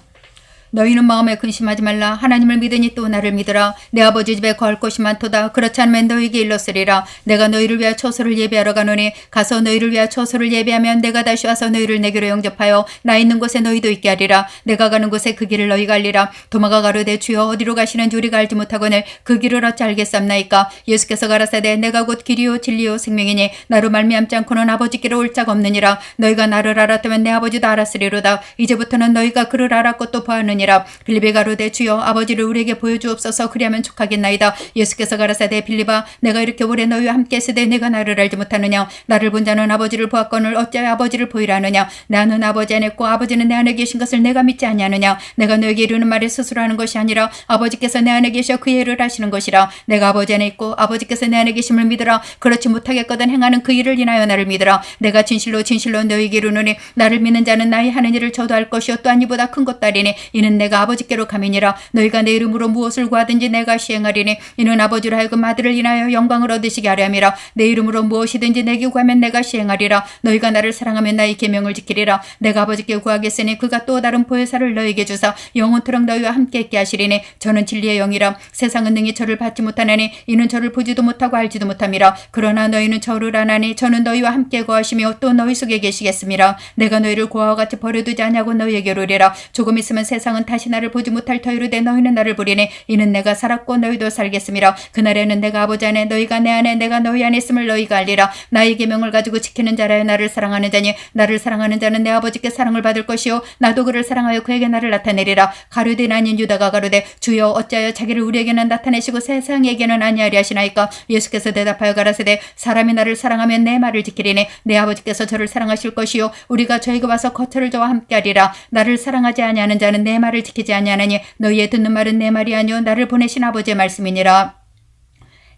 너희는 마음에 근심하지 말라. 하나님을 믿으니 또 나를 믿으라. 내 아버지 집에 거할 곳이 많도다. 그렇지 않으면 너희에게 일렀으리라. 내가 너희를 위하여 처소를 예비하러 가노니 가서 너희를 위하여 처소를 예비하면 내가 다시 와서 너희를 내게로 영접하여 나 있는 곳에 너희도 있게 하리라. 내가 가는 곳에 그 길을 너희가 알리라. 도마가 가로되 주여 어디로 가시는지 우리가 알지 못하거늘 그 길을 어찌 알겠삼나이까. 예수께서 가라사대 내가 곧 길이요 진리요 생명이니 나로 말미암지 않고는 아버지께로 올 자가 없느니라. 너희가 나를 알았다면 내 아버지도 알았으리로다. 이제부터는 너희가 그를 알았고 또 보았느니라. 하느니라. 빌립이 가로되 주여 아버지를 우리에게 보여주옵소서. 그리하면 족하겠나이다. 예수께서 가라사대 빌립아 내가 이렇게 오래 너희와 함께 있으되 내가 나를 알지 못하느냐. 나를 본 자는 아버지를 보았거늘 어찌하여 아버지를 보이라 하느냐. 나는 아버지 안에 있고 아버지는 내 안에 계신 것을 내가 믿지 아니하느냐. 내가 너에게 이르는 말을 스스로 하는 것이 아니라 아버지께서 내 안에 계셔 그 일을 하시는 것이라. 내가 아버지 안에 있고 아버지께서 내 안에 계심을 믿으라. 그렇지 못하겠거든 행하는 그 일을 인하여 나를 믿으라. 내가 진실로 너희에게 이르노니 나를 믿는 자는 나의 하는 일을 저도 할 것이요 또한 이보다 큰 것도 하리니 이는 내가 아버지께로 감이니라. 너희가 내 이름으로 무엇을 구하든지 내가 시행하리니 이는 아버지로 하여금 아들을 인하여 영광을 얻으시게 하려 함이라. 내 이름으로 무엇이든지 내게 구하면 내가 시행하리라. 너희가 나를 사랑하면 나의 계명을 지키리라. 내가 아버지께 구하겠으니 그가 또 다른 보혜사를 너희에게 주사 영원토록 너희와 함께 있게 하시리니 저는 진리의 영이라. 세상은 능히 저를 받지 못하나니 이는 저를 보지도 못하고 알지도 못함이라. 그러나 너희는 저를 아나니 저는 너희와 함께 거하시며 또 너희 속에 계시겠음이라. 내가 너희를 고아와 같이 버려두지 아니하고 너희에게 오리라. 조금 있으면 세상은 다시 나를 보지 못할 터이로 되 너희는 나를 보리니 이는 내가 살았고 너희도 살겠음이라. 그날에는 내가 아버지 안에 너희가 내 안에 내가 너희 안에 있음을 너희가 알리라. 나의 계명을 가지고 지키는 자라여 나를 사랑하는 자니 나를 사랑하는 자는 내 아버지께 사랑을 받을 것이요 나도 그를 사랑하여 그에게 나를 나타내리라. 가룟 아닌 유다가 가로되 주여 어찌하여 자기를 우리에게는 나타내시고 세상에게는 아니하리 하시나이까. 예수께서 대답하여 가라사대 사람이 나를 사랑하면 내 말을 지키리니 내 아버지께서 저를 사랑하실 것이요 우리가 저에게 와서 거처를 저와 함께하리라. 나를 사랑하지 아니하는 자는 내 말을 지키지 아니하나니 너희의 듣는 말은 내 말이 아니요 나를 보내신 아버지의 말씀이니라.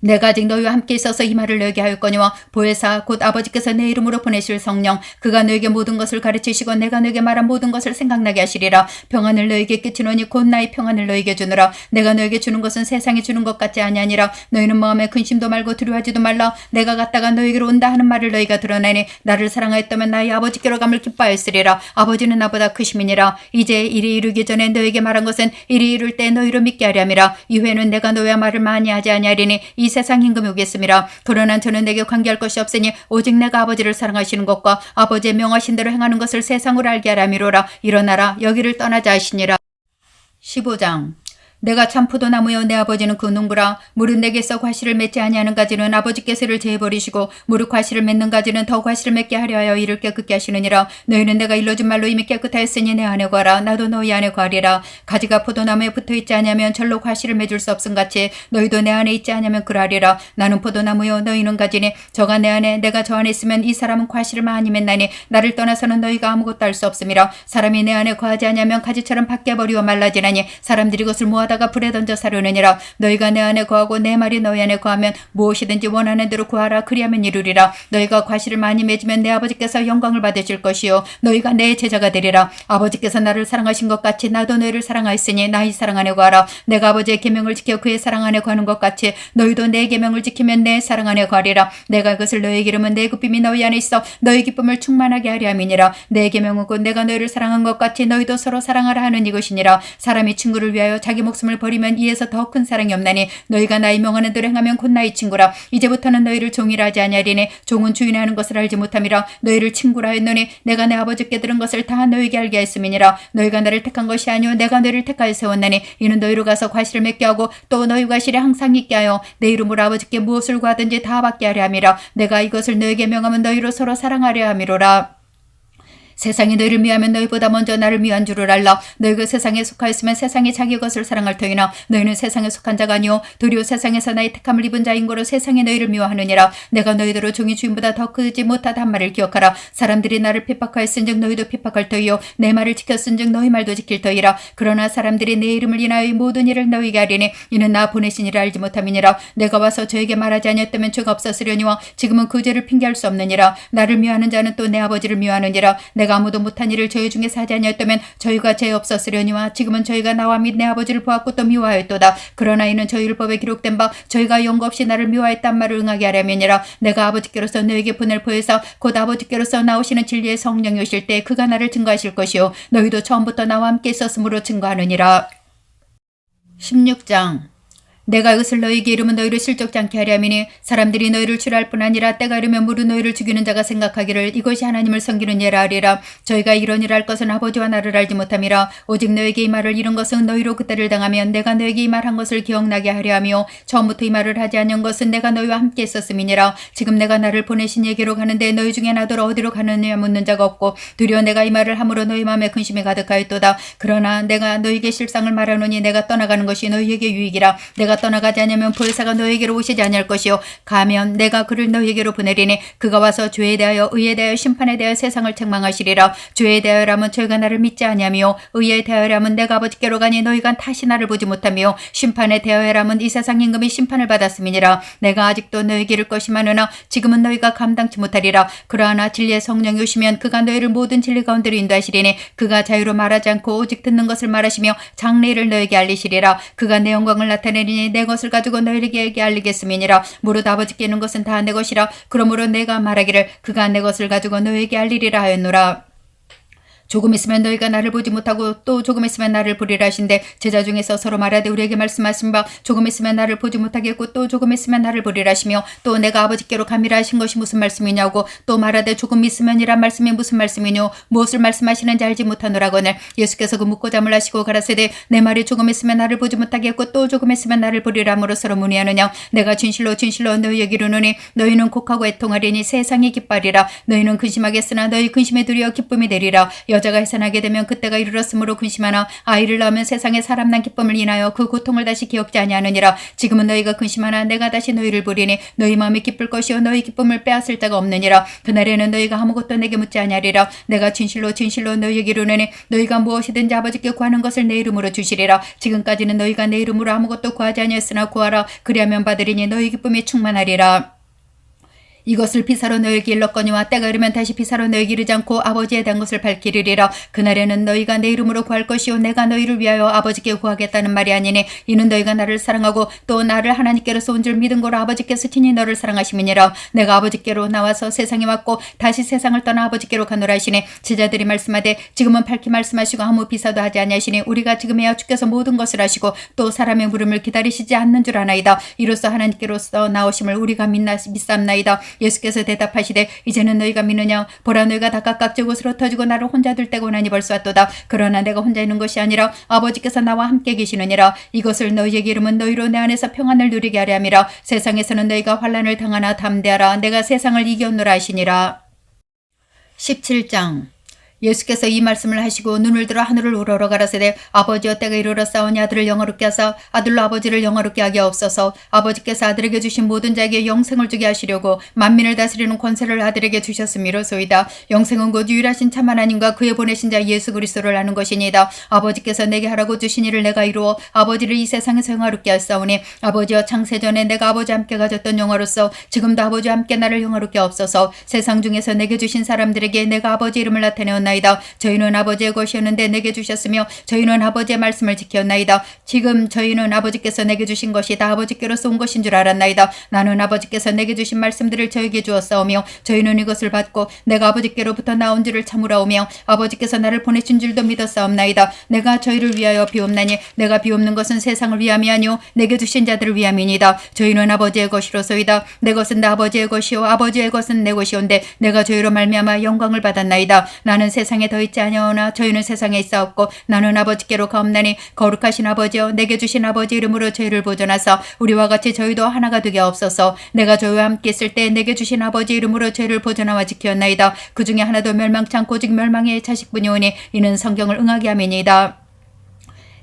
내가 아직 너희와 함께 있어서 이 말을 너희에게 하였거니와 보혜사 곧 아버지께서 내 이름으로 보내실 성령 그가 너희에게 모든 것을 가르치시고 내가 너희에게 말한 모든 것을 생각나게 하시리라. 평안을 너희에게 끼치노니 곧 나의 평안을 너희에게 주노라. 내가 너희에게 주는 것은 세상이 주는 것 같지 아니하니라. 너희는 마음에 근심도 말고 두려워하지도 말라. 내가 갔다가 너희에게로 온다 하는 말을 너희가 들어내니 나를 사랑하였다면 나의 아버지께로 감을 기뻐하였으리라. 아버지는 나보다 크심이니라. 이제 일이 이루기 전에 너희에게 말한 것은 일이 이룰 때 너희로 믿게 하려 함이라. 이후에는 내가 너희와 말을 많이 하지 아니하리니 이 세상 임금이 오겠음이라. 그러나 저는 내게 관계할 것이 없으니 오직 내가 아버지를 사랑하시는 것과 아버지의 명하신 대로 행하는 것을 세상으로 알게 하라 미로라. 일어나라 여기를 떠나자 하시니라. 15장 내가 참 포도나무여 내 아버지는 그 농부라. 무릇 내게서 과실을 맺지 아니하는 가지는 아버지께서 이를 제해버리시고 무릇 과실을 맺는 가지는 더 과실을 맺게 하려 하여 이를 깨끗게 하시느니라. 너희는 내가 일러준 말로 이미 깨끗하였으니 내 안에 거하라. 나도 너희 안에 거하리라. 가지가 포도나무에 붙어있지 아니하면 절로 과실을 맺을 수 없음같이 너희도 내 안에 있지 아니하면 그러하리라. 나는 포도나무여 너희는 가지니 저가 내 안에 내가 저 안에 있으면 이 사람은 과실을 많이 맺나니 나를 떠나서는 너희가 아무것도 할 수 없음이라. 사람이 내 안에 거하지 아니하면 가지처럼 밖에 버리고 말라지나니 사람들이 그것을 모아다가 불에 던져 사려느니라. 너희가 내 안에 거하고 내 말이 너희 안에 거하면 무엇이든지 원하는 대로 구하라. 그리하면 이루리라. 너희가 과실을 많이 맺으면 내 아버지께서 영광을 받으실 것이요 너희가 내 제자가 되리라. 아버지께서 나를 사랑하신 것 같이 나도 너희를 사랑하였으니 나의 사랑 안에 거하라. 내가 아버지의 계명을 지켜 그의 사랑 안에 거하는 것 같이 너희도 내 계명을 지키면 내 사랑 안에 거하리라. 내가 그것을 너희에게 이르면 내 기쁨이 너희 안에 있어 너희 기쁨을 충만하게 하려 함이니라. 내 계명은 곧 내가 너희를 사랑한 것 같이 너희도 서로 사랑하라 하는 이것이니라. 사람이 친구를 위하여 자기 목숨을 버리면 이에서 더 큰 사랑이 없나니 너희가 나의 명하는 대로 행하면 곧 나의 친구라. 이제부터는 너희를 종이라 하지 아니하리니 종은 주인이 하는 것을 알지 못함이라. 너희를 친구라 했노니 내가 내 아버지께 들은 것을 다 너희에게 알게 했음이니라. 너희가 나를 택한 것이 아니오 내가 너희를 택하여 세웠나니 이는 너희로 가서 과실을 맺게 하고 또 너희 과실에 항상 있게 하여 내 이름으로 아버지께 무엇을 구하든지 다 받게 하려 함이라. 내가 이것을 너희에게 명하면 너희로 서로 사랑하려 함이로라. 세상이 너희를 미하면 너희보다 먼저 나를 미한 줄을 알라. 너희가 세상에 속하였으면 세상이 자기 것을 사랑할 터이나 너희는 세상에 속한 자가 아니오 도리어 세상에서 나의 택함을 입은 자인 거로 세상이 너희를 미워하느니라. 내가 너희들로 종이 주인보다 더 크지 못하다 한 말을 기억하라. 사람들이 나를 핍박하였은즉 너희도 핍박할 터이요 내 말을 지켰은즉 너희 말도 지킬 터이라. 그러나 사람들이 내 이름을 인하여 이 모든 일을 너희에게 하리니 이는 나 보내신 이를 알지 못함이니라. 내가 와서 저에게 말하지 아니었다면 죄가 없었으려니와 지금은 그 죄를 핑계할 수 없느니라. 나를 미워하는 자는 또 내 아버지를 미워하느니라. 내가 아무도 못한 일을 저희 중에서 하지 아니었다면 저희가 죄 없었으려니와 지금은 저희가 나와 및 내 아버지를 보았고 또 미워하였도다. 그러나 이는 저희 율법에 기록된 바 저희가 연고 없이 나를 미워했단 말을 응하게 하려면이라. 내가 아버지께로서 너에게 보낼 보혜사 곧 아버지께로서 나오시는 진리의 성령이 오실 때 그가 나를 증거하실 것이요 너희도 처음부터 나와 함께 있었으므로 증거하느니라. 16장 내가 이것을 너희에게 이르면 너희를 실족지 않게 하려 함이니 사람들이 너희를 추리할 뿐 아니라 때가 이르면 무릇 너희를 죽이는 자가 생각하기를 이것이 하나님을 섬기는 예라 하리라. 저희가 이런 일을 할 것은 아버지와 나를 알지 못함이라. 오직 너에게 이 말을 이룬 것은 너희로 그때를 당하면 내가 너에게 이 말한 것을 기억나게 하려 하며 처음부터 이 말을 하지 않은 것은 내가 너희와 함께 있었음이니라. 지금 내가 나를 보내신 얘기로 가는데 너희 중에 나더러 어디로 가느냐 묻는 자가 없고 두려워 내가 이 말을 함으로 너희 마음에 근심이 가득하였도다. 그러나 내가 너희에게 실상을 말하노니 내가 떠나가는 것이 너희에게 유익이라. 내가 떠나가지 않으면 보혜사가 너희에게로 오시지 아니할 것이요 가면 내가 그를 너희에게로 보내리니 그가 와서 죄에 대하여 의에 대하여 심판에 대하여 세상을 책망하시리라. 죄에 대하여라면 저희가 나를 믿지 아니하며 의에 대하여라면 내가 아버지께로 가니 너희가 다시 나를 보지 못하며 심판에 대하여라면 이 세상 임금이 심판을 받았음이니라. 내가 아직도 너희에게 이를 것이 많으나 지금은 너희가 감당치 못하리라. 그러나 진리의 성령이 오시면 그가 너희를 모든 진리 가운데로 인도하시리니 그가 자유로 말하지 않고 오직 듣는 것을 말하시며 장래를 너희에게 알리시리라. 그가 내 영광을 나타내리니 내 것을 가지고 너희에게 알리겠음이니라. 무릇 아버지께 있는 것은 다 내 것이라. 그러므로 내가 말하기를 그가 내 것을 가지고 너희에게 알리리라 하였노라. 조금 있으면 너희가 나를 보지 못하고 또 조금 있으면 나를 보리라 하신대 제자 중에서 서로 말하되 우리에게 말씀하신 바 조금 있으면 나를 보지 못하겠고 또 조금 있으면 나를 보리라 하시며 또 내가 아버지께로 가미라 하신 것이 무슨 말씀이냐고 또 말하되 조금 있으면이란 말씀이 무슨 말씀이뇨 무엇을 말씀하시는지 알지 못하노라거늘 예수께서 그 묻고 잠을 하시고 가라사대 내 말이 조금 있으면 나를 보지 못하겠고 또 조금 있으면 나를 보리라 함으로 서로 문의하느냐 내가 진실로 진실로 너희에게 이르노니 너희는 곡하고 애통하리니 세상이 기뻐하리라 너희는 근심하겠으나 너희 근심에 두려워 기쁨이 되리라 여자가 해산하게 되면 그때가 이르렀으므로 근심하나 아이를 낳으면 세상에 사람 난 기쁨을 인하여 그 고통을 다시 기억지 아니하느니라. 지금은 너희가 근심하나 내가 다시 너희를 보리니 너희 마음이 기쁠 것이요 너희 기쁨을 빼앗을 자가 없느니라. 그날에는 너희가 아무것도 내게 묻지 아니하리라. 내가 진실로 진실로 너희에게 이르노니 너희가 무엇이든지 아버지께 구하는 것을 내 이름으로 주시리라. 지금까지는 너희가 내 이름으로 아무것도 구하지 아니하였으나 구하라. 그리하면 받으리니 너희 기쁨이 충만하리라. 이것을 비사로 너에게 일렀거니와 때가 이르면 다시 비사로 너에게 이르지 않고 아버지에 대한 것을 밝히리라. 그날에는 너희가 내 이름으로 구할 것이요 내가 너희를 위하여 아버지께 구하겠다는 말이 아니니 이는 너희가 나를 사랑하고 또 나를 하나님께로서 온 줄 믿은 거로 아버지께서 친히 너를 사랑하심이니라. 내가 아버지께로 나와서 세상에 왔고 다시 세상을 떠나 아버지께로 가노라 하시니 제자들이 말씀하되 지금은 밝히 말씀하시고 아무 비사도 하지 아니하시니 우리가 지금에야 주께서 모든 것을 하시고 또 사람의 물음을 기다리시지 않는 줄 아나이다. 이로써 하나님께로서 나오심을 우리가 믿삼나이다. 예수께서 대답하시되 이제는 너희가 믿느냐 보라 너희가 다 각각 제 곳으로 터지고 나를 혼자 둘 때가 오나니 벌써 왔도다. 그러나 내가 혼자 있는 것이 아니라 아버지께서 나와 함께 계시느니라. 이것을 너희에게 이르면 너희로 내 안에서 평안을 누리게 하려 함이라. 세상에서는 너희가 환난을 당하나 담대하라. 내가 세상을 이겼노라 하시니라. 17장 예수께서 이 말씀을 하시고 눈을 들어 하늘을 우러러 가라사대 아버지여 때가 이르렀사오니 아들을 영화롭게 하사 아들로 아버지를 영화롭게 하게 하옵소서. 아버지께서 아들에게 주신 모든 자에게 영생을 주게 하시려고 만민을 다스리는 권세를 아들에게 주셨음이로소이다. 영생은 곧 유일하신 참 하나님과 그의 보내신 자 예수 그리스도를 아는 것이니이다. 아버지께서 내게 하라고 주신 일을 내가 이루어 아버지를 이 세상에서 영화롭게 하사오니 아버지여 창세전에 내가 아버지와 함께 가졌던 영화로서 지금도 아버지와 함께 나를 영화롭게 하옵소서. 세상 중에서 내게 주신 사람들에게 내가 아버지 이름을 나타내었나이다. 저희는 아버지의 것이었는데 내게 주셨으며 저희는 아버지의 말씀을 지켰나이다. 지금 저희는 아버지께서 내게 주신 것이 다 아버지께로서 온 것인 줄 알았나이다. 나는 아버지께서 내게 주신 말씀들을 저에게 주었사오며 저희는 이것을 받고 내가 아버지께로부터 나온 줄을 참으라오며 아버지께서 나를 보내신 줄도 믿었사옵나이다. 내가 저희를 위하여 비옵나니 내가 비옵는 것은 세상을 위함이 아니오 내게 주신 자들을 위함이니이다. 저희는 아버지의 것이로소이다. 내 것은 다 아버지의 것이요 아버지의 것은 내 것이온데 내가 저희로 말미암아 영광을 받았나이다. 나는 세상에 더 있지 아니하오나 저희는 세상에 있사옵고 나는 아버지께로 가옵나니 거룩하신 아버지여 내게 주신 아버지 이름으로 저희를 보존하사 우리와 같이 저희도 하나가 되게 하옵소서. 내가 저희와 함께 있을 때 내게 주신 아버지 이름으로 저희를 보존하와 지켰나이다. 그 중에 하나도 멸망치 않고 오직 멸망의 자식뿐이 오니 이는 성경을 응하게 함이니이다.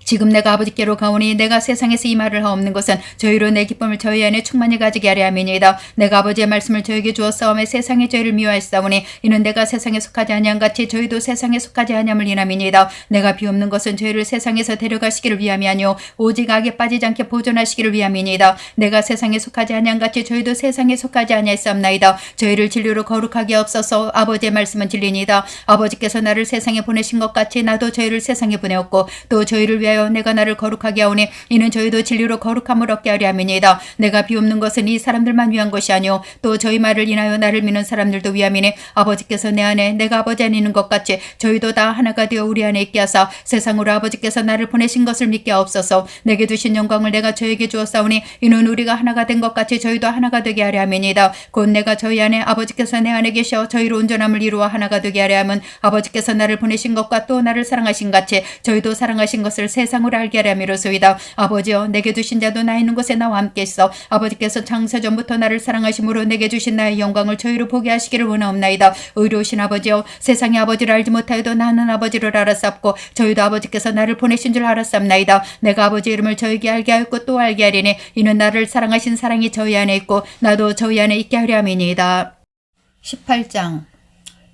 지금 내가 아버지께로 가오니 내가 세상에서 이 말을 하옵는 것은 저희로 내 기쁨을 저희 안에 충만히 가지게 하려 함이니이다. 내가 아버지의 말씀을 저에게 주었사오매 세상에 저희를 미워했사오니 이는 내가 세상에 속하지 아니한 같이 저희도 세상에 속하지 아니함을 인함이니이다. 내가 비옵는 것은 저희를 세상에서 데려가시기를 위함이 아니오 오직 악에 빠지지 않게 보존하시기를 위함이니이다. 내가 세상에 속하지 아니한 같이 저희도 세상에 속하지 아니하였사옵나이다. 저희를 진리로 거룩하게 하옵소서. 아버지의 말씀은 진리니이다. 아버지께서 나를 세상에 보내신 것 같이 나도 저희를 세상에 보내었고 또 저희를 위하여 위하여 내가 나를 거룩하게 하오니 이는 저희도 진리로 거룩함을 얻게 하려 함이니이다. 내가 비옵는 것은 이 사람들만 위한 것이 아니오 또 저희 말을 인하여 나를 믿는 사람들도 위함이니 아버지께서 내 안에 내가 아버지 안에 있는 것 같이 저희도 다 하나가 되어 우리 안에 있게 하사 세상으로 아버지께서 나를 보내신 것을 믿게 하옵소서. 내게 주신 영광을 내가 저에게 주었사오니 이는 우리가 하나가 된 것 같이 저희도 하나가 되게 하려 함이니이다. 곧 내가 저희 안에 아버지께서 내 안에 계셔 저희로 온전함을 이루어 하나가 되게 하려 함은 아버지께서 나를 보내신 것과 또 나를 사랑하신 같이 저희도 사랑하신 것을 세상으로 알게 하려 함이로소이다. 아버지여 내게 주신 자도 나 있는 곳에 나와 함께 있어 아버지께서 창세전부터 나를 사랑하심으로 내게 주신 나의 영광을 저희로 보게 하시기를 원하옵나이다. 의로우신 아버지여 세상의 아버지를 알지 못하여도 나는 아버지를 알았사옵고 저희도 아버지께서 나를 보내신 줄 알았사옵나이다. 내가 아버지 이름을 저에게 알게 하였고 또 알게 하리니 이는 나를 사랑하신 사랑이 저희 안에 있고 나도 저희 안에 있게 하려 함이니이다. 18장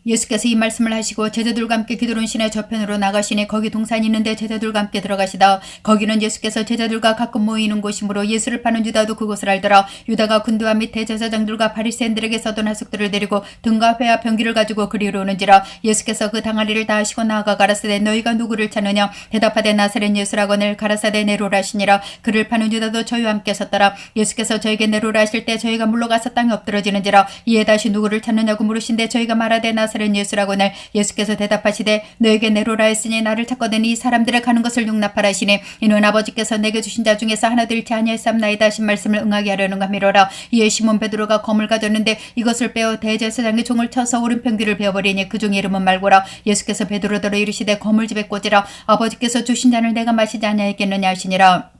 예수께서 이 말씀을 하시고 제자들과 함께 기드론 시내 저편으로 나가시니 거기 동산이 있는데 제자들과 함께 들어가시다. 거기는 예수께서 제자들과 가끔 모이는 곳이므로 예수를 파는 유다도 그곳을 알더라. 유다가 군대와 및 대제사장들과 바리새인들에게 서던 하숙들을 데리고 등과 회와 병기를 가지고 그리로 오는지라. 예수께서 그 당아리를 다 하시고 나아가 가라사대 너희가 누구를 찾느냐 대답하되 나사렛 예수라거늘 가라사대 네로라 하시니라. 그를 파는 유다도 저희와 함께 섰더라. 예수께서 저에게 네로라 하실 때 저희가 물러가서 땅에 엎드러지는지라. 이에 다시 누구를 찾느냐고 물으신데 저희가 말하되 나사렛 예수라고늘. 예수께서 대답하시되 너에게 네로라 했으니 나를 찾거든 이 사람들의 가는 것을 용납하라 하시니 이는 아버지께서 내게 주신 자 중에서 하나도 잃지 아니하였사옵나이다 하신 말씀을 응하게 하려는가 미로라. 이에 시몬 베드로가 검을 가졌는데 이것을 빼어 대제사장의 종을 쳐서 오른편귀를 베어버리니 그 종의 이름은 말고라. 예수께서 베드로더러 이르시되 검을 집에 꽂으라. 아버지께서 주신 잔을 내가 마시지 아니하였겠느냐 하시니라.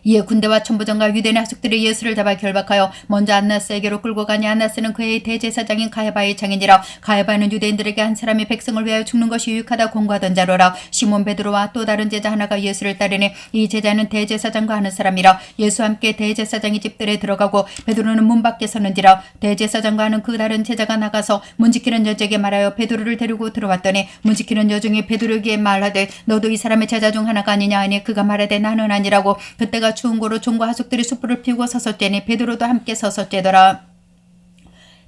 이에 군대와 천부장과 유대인의 하숙들이 예수를 잡아 결박하여 먼저 안나스에게로 끌고 가니 안나스는 그의 대제사장인 가야바의 장인이라. 가야바는 유대인들에게 한 사람이 백성을 위하여 죽는 것이 유익하다 공고하던 자로라. 시몬 베드로와 또 다른 제자 하나가 예수를 따르니 이 제자는 대제사장과 하는 사람이라. 예수와 함께 대제사장의 집들에 들어가고 베드로는 문 밖에 서는지라. 대제사장과 하는 그 다른 제자가 나가서 문 지키는 여자에게 말하여 베드로를 데리고 들어왔더니 문 지키는 여종이 베드로에게 말하되 너도 이 사람의 제자 중 하나가 아니냐 하니 그가 말하되 나는 아니라고. 그때가 추운 고로 종과 하숙들이 숯불을 피우고 서서째니 베드로도 함께 서서째더라.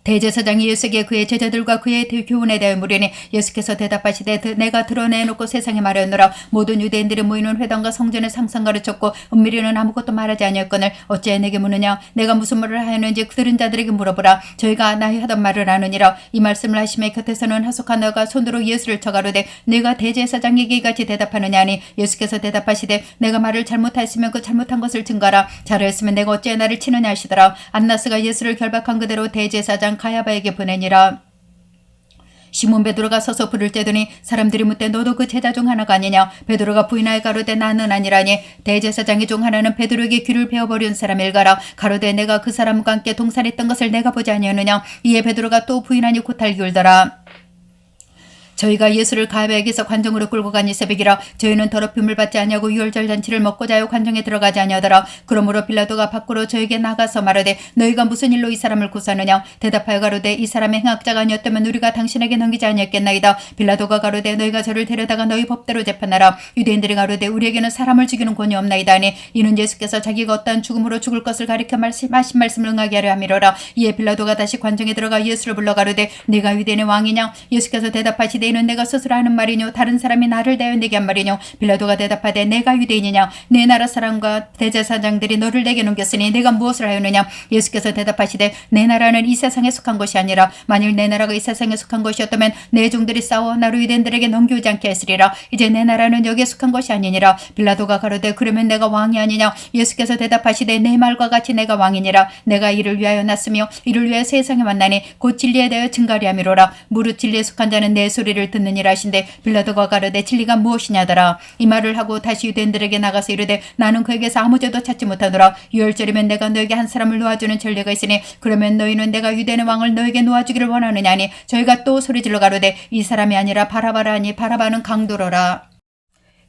대제사장이 예수에게 그의 제자들과 그의 교훈에 대하여 물으니 예수께서 대답하시되 내가 드러내놓고 세상에 말하였노라. 모든 유대인들이 모이는 회당과 성전의 상상 가르쳤고 은밀히는 아무것도 말하지 아니했거늘 어찌해 내게 묻느냐. 내가 무슨 말을 하였는지 들은 자들에게 물어보라. 저희가 나의 하던 말을 아느니라. 이 말씀을 하시매 곁에서는 하숙 하나가 손으로 예수를 쳐가로되 네가 대제사장에게 이같이 대답하느냐 하니 예수께서 대답하시되 내가 말을 잘못하였으면 그 잘못한 것을 증거하라. 잘하였으면 내가 어찌해 나를 치느냐 하시더라. 안나스가 예수를 결박한 그대로 대제사장 가야바에게 보내니라. 시몬 베드로가 서서 불을 떼더니 사람들이 묻되 너도 그 제자 중 하나가 아니냐. 베드로가 부인하여 가로되 나는 아니라니. 대제사장의 중 하나는 베드로에게 귀를 베어버린 사람일가라. 가로되 내가 그 사람과 함께 동산했던 것을 내가 보지 아니하느냐. 이에 베드로가 또 부인하니 고탈기 울더라. 저희가 예수를 가야바에게서 관정으로 끌고 간 이 새벽이라. 저희는 더럽힘을 받지 아니하고 유월절 잔치를 먹고자 하여 관정에 들어가지 아니하더라. 그러므로 빌라도가 밖으로 저에게 나가서 말하되 너희가 무슨 일로 이 사람을 고소하느냐. 대답하여 가로되 이 사람의 행악자가 아니었다면 우리가 당신에게 넘기지 아니했겠나이다. 빌라도가 가로되 너희가 저를 데려다가 너희 법대로 재판하라. 유대인들이 가로되 우리에게는 사람을 죽이는 권이 없나이다 하니 이는 예수께서 자기가 어떠한 죽음으로 죽을 것을 가리켜 하신 말씀을 응하게 하려 함이로라. 이에 빌라도가 다시 관정에 들어가 예수를 불러 가로되 네가 유대인의 왕이냐. 예수께서 대답하시되 이는 내가 스스로 하는 말이뇨 다른 사람이 나를 대하여 내게 한 말이뇨. 빌라도가 대답하되 내가 유대인이냐. 내 나라 사람과 대제사장들이 너를 내게 넘겼으니 내가 무엇을 하였느냐. 예수께서 대답하시되 내 나라는 이 세상에 속한 것이 아니라 만일 내 나라가 이 세상에 속한 것이었다면 내 종들이 싸워 나로 유대인들에게 넘겨오지 않게 했으리라. 이제 내 나라는 여기에 속한 것이 아니니라. 빌라도가 가로되 그러면 내가 왕이 아니냐. 예수께서 대답하시되 내 말과 같이 내가 왕이니라. 내가 이를 위하여 났으며 이를 위하여 세상에 왔나니 곧 진리에 대하여 증거하리 함이로라. 무릇 진리에 속한 자는 내 소리를 듣느니라 하신데 빌라도가 가로되 진리가 무엇이냐더라. 이 말을 하고 다시 유대인들에게 나가서 이르되 나는 그에게서 아무 죄도 찾지 못하노라. 유월절이면 내가 너에게 한 사람을 놓아주는 전례가 있으니 그러면 너희는 내가 유대인의 왕을 너에게 놓아주기를 원하느냐니. 저희가 또 소리질러 가로되 이 사람이 아니라 바라바라 하니 바라바는 강도로라.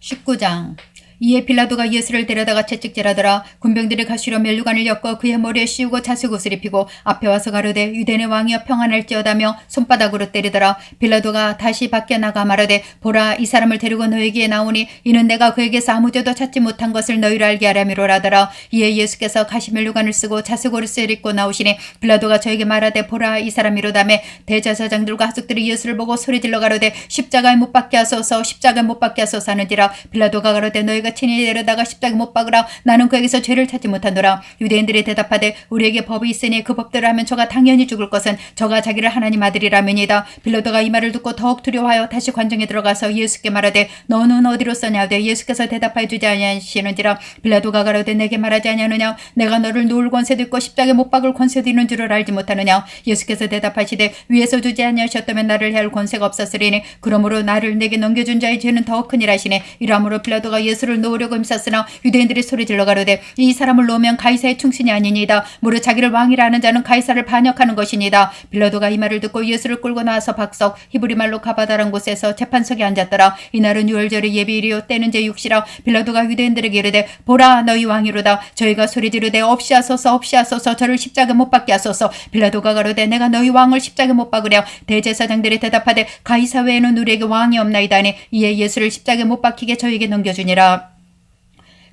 19장 이에 빌라도가 예수를 데려다가 채찍질하더라. 군병들이 가시로 면류관을 엮어 그의 머리에 씌우고 자색옷을 입히고 앞에 와서 가로되 유대인의 왕이여 평안할지어다며 손바닥으로 때리더라. 빌라도가 다시 밖에 나가 말하되 보라 이 사람을 데리고 너에게 나오니 이는 내가 그에게서 아무 죄도 찾지 못한 것을 너희를 알게 하려미로라더라. 이에 예수께서 가시 면류관을 쓰고 자색옷을 입고 나오시니 빌라도가 저에게 말하되 보라 이 사람이로다매 대제사장들과 하숙들이 예수를 보고 소리질러 가로되 십자가에 못 박게 하소서 십자가에 못 박게 하소서 하는지라. 빌라도가 가로되 너희가 너희가 친히 데려다가 십자가에 못 박으라. 나는 그에게서 죄를 찾지 못하노라. 유대인들이 대답하되 우리에게 법이 있으니 그 법대로 하면 저가 당연히 죽을 것은 저가 자기를 하나님 아들이라면이다. 빌라도가 이 말을 듣고 더욱 두려워하여 다시 관정에 들어가서 예수께 말하되 너는 어디로 써냐 하되 예수께서 대답하여 주지 아니하시는지라. 빌라도가 가로되 내게 말하지 아니하느냐. 내가 너를 놓을 권세도 있고 십자가에 못 박을 권세도 있는 줄을 알지 못하느냐. 예수께서 대답하시되 위에서 주지 아니하셨다면 나를 해할 권세가 없었으리니 그러므로 나를 내게 넘겨준 자의 죄는 더 크니라 하시네. 이러므로 빌라도가 예수를 놓으려고 힘썼으나 유대인들이 소리질러 가로되 이 사람을 놓으면 가이사의 충신이 아니니이다. 무릇 자기를 왕이라 하는 자는 가이사를 반역하는 것이니이다. 빌라도가 이 말을 듣고 예수를 끌고 나와서 박석 히브리 말로 가바다란 곳에서 재판석에 앉았더라. 이날은 유월절의 예비일이요 때는 제6시라. 빌라도가 유대인들에게 이르되 보라 너희 왕이로다. 저희가 소리지르되 없이 하소서 없이 하소서 저를 십자가에 못 박게 하소서. 빌라도가 가로되 내가 너희 왕을 십자가에 못 박으랴. 대제사장들이 대답하되 가이사 외에는 우리에게 왕이 없나이다니. 이에 예수를 십자가에 못 박히게 저희에게 넘겨주니라.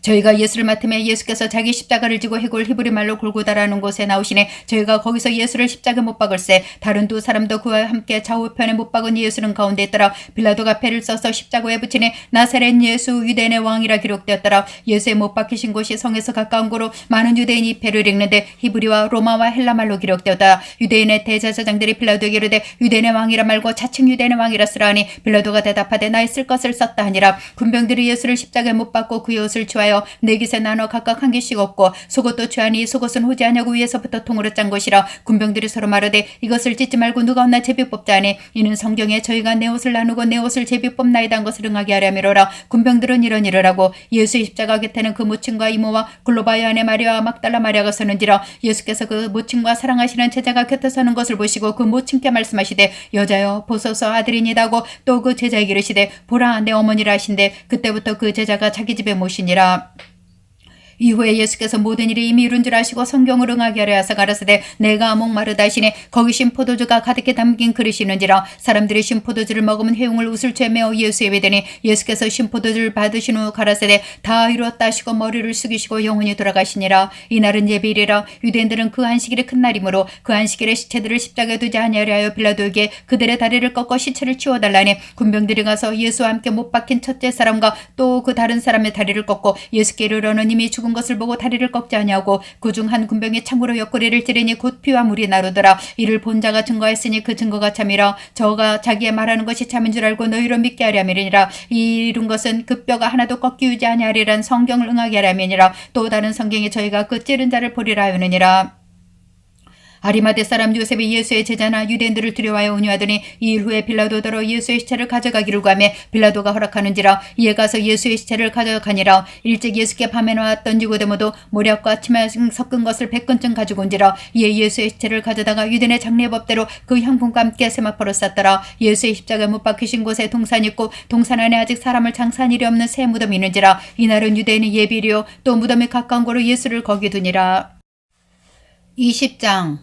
저희가 예수를 맡으며 예수께서 자기 십자가를 지고 해골 히브리 말로 골고다라는 곳에 나오시니 저희가 거기서 예수를 십자가에 못 박을세. 다른 두 사람도 그와 함께 좌우편에 못 박은 예수는 가운데 있더라. 빌라도가 패를 써서 십자가에 붙이니 나사렛 예수 유대인의 왕이라 기록되었더라. 예수의 못 박히신 곳이 성에서 가까운 곳으로 많은 유대인이 패를 읽는데 히브리와 로마와 헬라 말로 기록되었다. 유대인의 대제사장들이 빌라도에게 이르되 유대인의 왕이라 말고 자칭 유대인의 왕이라 쓰라 하니 빌라도가 대답하되 나의 쓸 것을 썼다 하니라. 군병들이 예수를 십자가에 못 박고 그의 옷을 취하여 네 깃에 나눠 각각 한 개씩 얻고 속옷도 취하니 속옷은 호지 아니하고 위에서부터 통으로 짠 것이라. 군병들이 서로 말하되 이것을 찢지 말고 누가 없나 제비 뽑자 하니 이는 성경에 저희가 내 옷을 나누고 내 옷을 제비 뽑나이다 한 것을 응하게 하려미로라. 군병들은 이런 일을 하고 예수의 십자가 곁에는 그 모친과 이모와 글로바의 아내 마리아와 막달라 마리아가 서는지라. 예수께서 그 모친과 사랑하시는 제자가 곁에 서는 것을 보시고 그 모친께 말씀하시되 여자여 보소서 아들이니다 하고 또 그 제자에게 이르시되 보라 내 어머니라 하신대. 그때부터 그 제자가 자기 집에 모시니라. 이후에 예수께서 모든 일이 이미 이룬 줄 아시고 성경을 응하게 하려 하사 가라사대 내가 목마르다 하시니 거기 신포도주가 가득히 담긴 그릇이는지라. 사람들이 신포도주를 먹으면 회웅을 웃을채 메어 예수에 베더니 예수께서 신포도주를 받으신 후 가라사대 다 이루었다 하시고 머리를 숙이시고 영혼이 돌아가시니라. 이날은 예비일이라. 유대인들은 그 안식일이 큰 날이므로 그 안식일에 시체들을 십자가에 두지 아니하려 하여 빌라도에게 그들의 다리를 꺾어 시체를 치워달라니 군병들이 가서 예수와 함께 못 박힌 첫째 사람과 또 그 다른 사람의 다리를 꺾고 예수께 이르러는 이미 죽은 것을 보고 다리를 꺾지 아니하고 그중 한 군병이 창으로 옆구리를 찌르니 곧 피와 물이 나르더라. 이를 본 자가 증거했으니 그 증거가 참이라. 저가 자기의 말하는 것이 참인 줄 알고 너희로 믿게 하려면이라. 이 이룬 것은 그 뼈가 하나도 꺾이지 아니하리란 성경을 응하게 하려면이라. 또 다른 성경에 저희가 그 찌른 자를 보리라 하였느니라. 아리마대 사람 요셉이 예수의 제자나 유대인들을 두려워하여 온유하더니 이 일 후에 빌라도더러 예수의 시체를 가져가기를 구하며 빌라도가 허락하는지라. 이에 가서 예수의 시체를 가져가니라. 일찍 예수께 밤에 나왔던 니고데모도 모략과 치마 섞은 것을 100근쯤 가지고 온지라. 이에 예수의 시체를 가져다가 유대인의 장례법대로 그 향품과 함께 세마포로 쌌더라. 예수의 십자가 못 박히신 곳에 동산이 있고 동산 안에 아직 사람을 장사한 일이 없는 새 무덤이 있는지라. 이날은 유대인의 예비일이요 또 무덤에 가까운 곳으로 예수를 거기 두니라. 20장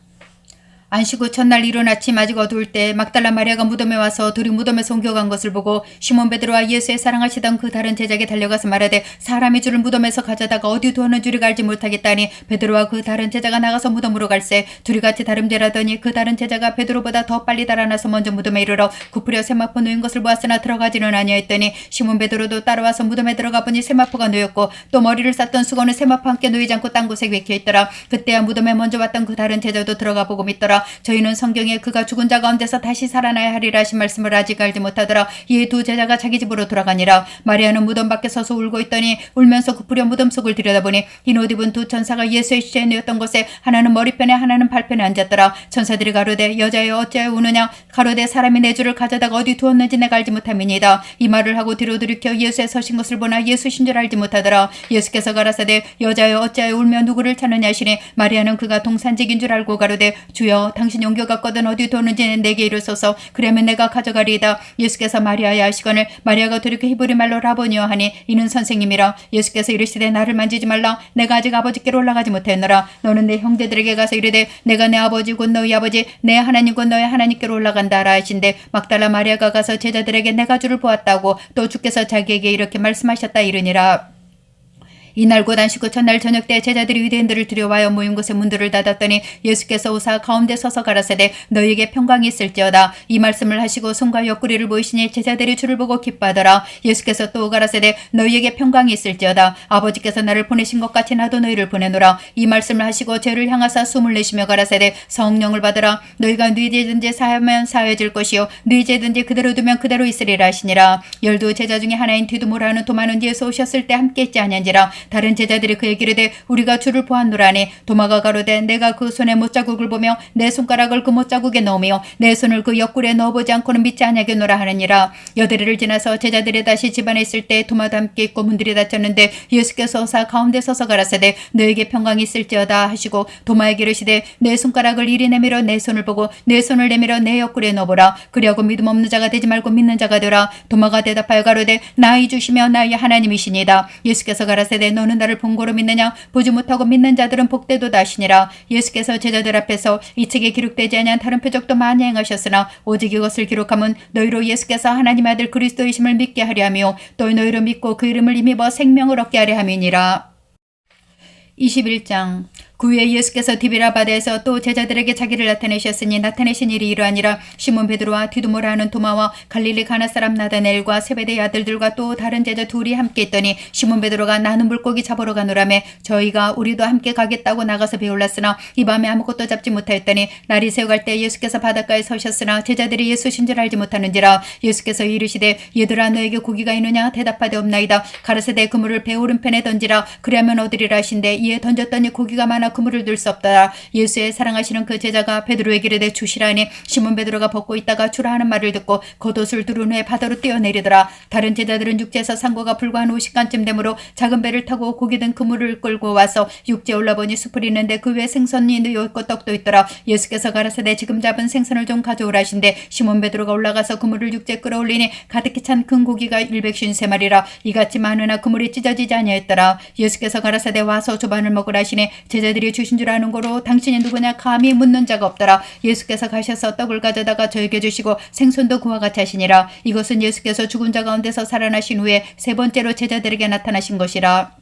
안식 후 첫날 이른 아침 아직 어두울 때 막달라 마리아가 무덤에 와서 둘이 무덤에서 옮겨간 것을 보고 시몬 베드로와 예수의 사랑하시던 그 다른 제자에게 달려가서 말하되 사람이 줄을 무덤에서 가져다가 어디 두었는 줄을 알지 못하겠다니 베드로와 그 다른 제자가 나가서 무덤으로 갈새. 둘이 같이 다름질하더니 그 다른 제자가 베드로보다 더 빨리 달아나서 먼저 무덤에 이르러 구부려 세마포 놓인 것을 보았으나 들어가지는 아니하였더니 시몬 베드로도 따라와서 무덤에 들어가 보니 세마포가 놓였고 또 머리를 쌌던 수건은 세마포와 함께 놓이지 않고 딴 곳에 외켜 있더라. 그때야 무덤에 먼저 왔던 그 다른 제자도 들어가 보고 믿더라. 저희는 성경에 그가 죽은 자 가운데서 다시 살아나야 하리라 하신 말씀을 아직 알지 못하더라. 이에 두 제자가 자기 집으로 돌아가니라. 마리아는 무덤 밖에 서서 울고 있더니 울면서 구부려 무덤 속을 들여다보니 흰 옷 입은 두 천사가 예수의 시체에 누웠던 곳에 하나는 머리편에 하나는 발편에 앉았더라. 천사들이 가로되 여자여 어찌하여 우느냐. 가로되 사람이 내 주를 가져다가 어디 두었는지 내가 알지 못함이니이다. 이 말을 하고 뒤로 돌이켜 예수의 서신 것을 보나 예수신 줄 알지 못하더라. 예수께서 가라사대 여자여 어찌하여 울며 누구를 찾느냐 하시니 마리아는 그가 동산직인 줄 알고 가로되 주여 당신이 옮겨갔거든 어디 두었는지 내게 이르소서. 그러면 내가 가져가리이다. 예수께서 마리아야 하시거늘 마리아가 돌이켜 히브리 말로 라보니여 하니 이는 선생님이라. 예수께서 이르시되 나를 만지지 말라. 내가 아직 아버지께로 올라가지 못했노라. 너는 내 형제들에게 가서 이르되 내가 내 아버지 곧 너희 아버지 내 하나님 곧 너희 하나님께로 올라간다 하라 하신대. 막달라 마리아가 가서 제자들에게 내가 주를 보았다고 또 주께서 자기에게 이렇게 말씀하셨다 이르니라. 이날 곧 안식 첫날 저녁 때 제자들이 유대인들을 두려워하여 모인 곳에 문들을 닫았더니 예수께서 오사 가운데 서서 가라사대 너희에게 평강이 있을지어다. 이 말씀을 하시고 손과 옆구리를 보이시니 제자들이 주를 보고 기뻐하더라. 예수께서 또 가라사대 너희에게 평강이 있을지어다. 아버지께서 나를 보내신 것 같이 나도 너희를 보내노라. 이 말씀을 하시고 죄를 향하사 숨을 내쉬며 가라사대 성령을 받으라. 너희가 네 죄든지 사하면 사해질 것이요 네 죄든지 그대로 두면 그대로 있으리라 하시니라. 12 제자 중에 하나인 디두모라 하는 도마는 예수 오셨을 때 함께 있지 아니한지라. 다른 제자들이 그에게 이르되 우리가 주를 보았노라니. 도마가 가로되 내가 그 손에 못자국을 보며 내 손가락을 그 못자국에 넣으며 내 손을 그 옆구리에 넣어보지 않고는 믿지 아니하겠노라 하느니라. 여드레를 지나서 제자들이 다시 집안에 있을 때 도마도 함께 있고 문들이 닫혔는데 예수께서 오사 가운데 서서 가라사대 너에게 평강이 있을지어다 하시고 도마에게 이르시되 내 손가락을 이리 내밀어 내 손을 보고 내 손을 내밀어 내 옆구리에 넣어보라. 그리하고 믿음 없는 자가 되지 말고 믿는 자가 되라. 도마가 대답하여 가로되 나의 주시며 나의 하나님이시니이다. 예수께서 가라사대 너는 나를 본고로 믿느냐. 보지 못하고 믿는 자들은 복되도다 하시니라. 예수께서 제자들 앞에서 이 책에 기록되지 아니한 다른 표적도 많이 행하셨으나 오직 이것을 기록함은 너희로 예수께서 하나님의 아들 그리스도이심을 믿게 하려 하며 또 너희로 믿고 그 이름을 힘입어 생명을 얻게 하려 함이니라. 21장 그 후에 예수께서 디비라 바다에서 또 제자들에게 자기를 나타내셨으니 나타내신 일이 이러하니라. 시몬 베드로와 디두모라 하는 도마와 갈릴리 가나 사람 나다넬과 세베대의 아들들과 또 다른 제자 둘이 함께 있더니 시몬 베드로가 나는 물고기 잡으러 가노라매 저희가 우리도 함께 가겠다고 나가서 배올랐으나 이 밤에 아무것도 잡지 못하였더니 날이 새어갈 때 예수께서 바닷가에 서셨으나 제자들이 예수신 줄 알지 못하는지라. 예수께서 이르시되 얘들아 너에게 고기가 있느냐. 대답하되 없나이다. 가라사대 그물을 배 오른편에 던지라. 그리하면 얻으리라 하신대 이에 던졌더니 고기가 많아 그물을 들 수 없더라. 예수의 사랑하시는 그 제자가 베드로에게 이르되 주시라니. 시몬 베드로가 벗고 있다가 주라 하는 말을 듣고 겉옷을 두른 후에 바다로 뛰어내리더라. 다른 제자들은 육지에서 상고가 불과 한 50간쯤 되므로 작은 배를 타고 고기 든 그물을 끌고 와서 육지에 올라보니 숲을 있는데 그 위에 생선이 놓여 있고 떡도 있더라. 예수께서 가라사대 지금 잡은 생선을 좀 가져오라 하신대 시몬 베드로가 올라가서 그물을 육지에 끌어올리니 가득히 찬 큰 고기가 153마리라. 이같이 많으나 그물이 찢어지지 아니하였더라. 예수께서 가라사대 와서 조반을 먹으라 하시니 제자들이 주신 줄 아는 거로 당신이 누구냐 감히 묻는 자가 없더라. 예수께서 가셔서 떡을 가져다가 저에게 주시고 생선도 그와 같이 하시니라. 이것은 예수께서 죽은 자 가운데서 살아나신 후에 세 번째로 제자들에게 나타나신 것이라.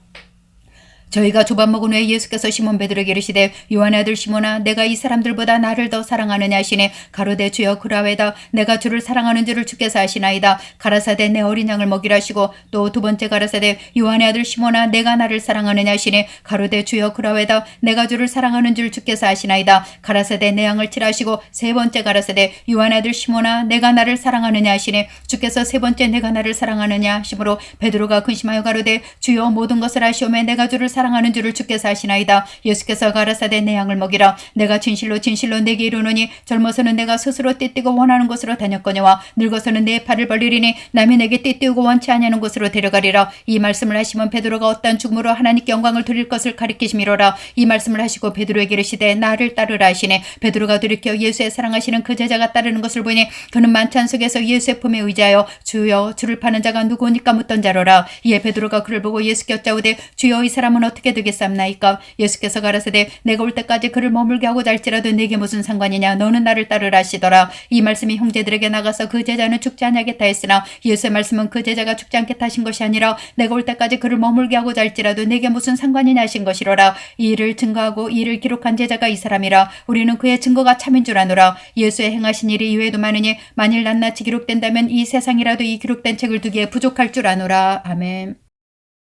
저희가 조반 먹은 후에 예수께서 시몬 베드로에게 이르시되 요한의 아들 시몬아 내가 이 사람들보다 나를 더 사랑하느냐 하시니 가로되 주여 그라웨다. 내가 주를 사랑하는 줄을 주께서 아시나이다. 가라사대 내 어린 양을 먹이라 하시고 또 두 번째 가라사대 요한의 아들 시몬아 내가 나를 사랑하느냐 하시니 가로되 주여 그라웨다. 내가 주를 사랑하는 줄 주께서 아시나이다. 가라사대 내 양을 치라 하시고 세 번째 가라사대 요한의 아들 시몬아 내가 나를 사랑하느냐 하시니 주께서 세 번째 내가 나를 사랑하느냐 하시므로 베드로가 근심하여 가로되 주여 모든 것을 아시오매 내가 주를 사랑하는 줄을 주께서 아시나이다. 예수께서 가라사대 내 양을 먹이라. 내가 진실로 진실로 내게 이르노니 젊어서는 내가 스스로 띠띠고 원하는 곳으로 다녔거니와 늙어서는 내 팔을 벌리리니 남이 내게 띠띠고 원치 아니하는 곳으로 데려가리라. 이 말씀을 하시면 베드로가 어떠한 죽음으로 하나님께 영광을 돌릴 것을 가리키심이로라. 이 말씀을 하시고 베드로에게 이르시되 나를 따르라 하시니 베드로가 돌이켜 예수의 사랑하시는 그 제자가 따르는 것을 보니 그는 만찬 속에서 예수의 품에 의지하여 주여 주를 파는 자가 누구니까 묻던 자로라. 이에 베드로가 그를 보고 예수께 여짜오되 주여 이 사람은 어떻게 되겠사옵나이까. 예수께서 가라사대 내가 올 때까지 그를 머물게 하고자 할지라도 내게 무슨 상관이냐. 너는 나를 따르라 하시더라. 이 말씀이 형제들에게 나가서 그 제자는 죽지 아니하겠다 했으나 예수의 말씀은 그 제자가 죽지 않겠다 하신 것이 아니라 내가 올 때까지 그를 머물게 하고자 할지라도 내게 무슨 상관이냐 하신 것이로라. 이 일을 증거하고 이 일을 기록한 제자가 이 사람이라. 우리는 그의 증거가 참인 줄 아노라. 예수의 행하신 일이 이외에도 많으니 만일 낱낱이 기록된다면 이 세상이라도 이 기록된 책을 두기에 부족할 줄 아노라. 아멘.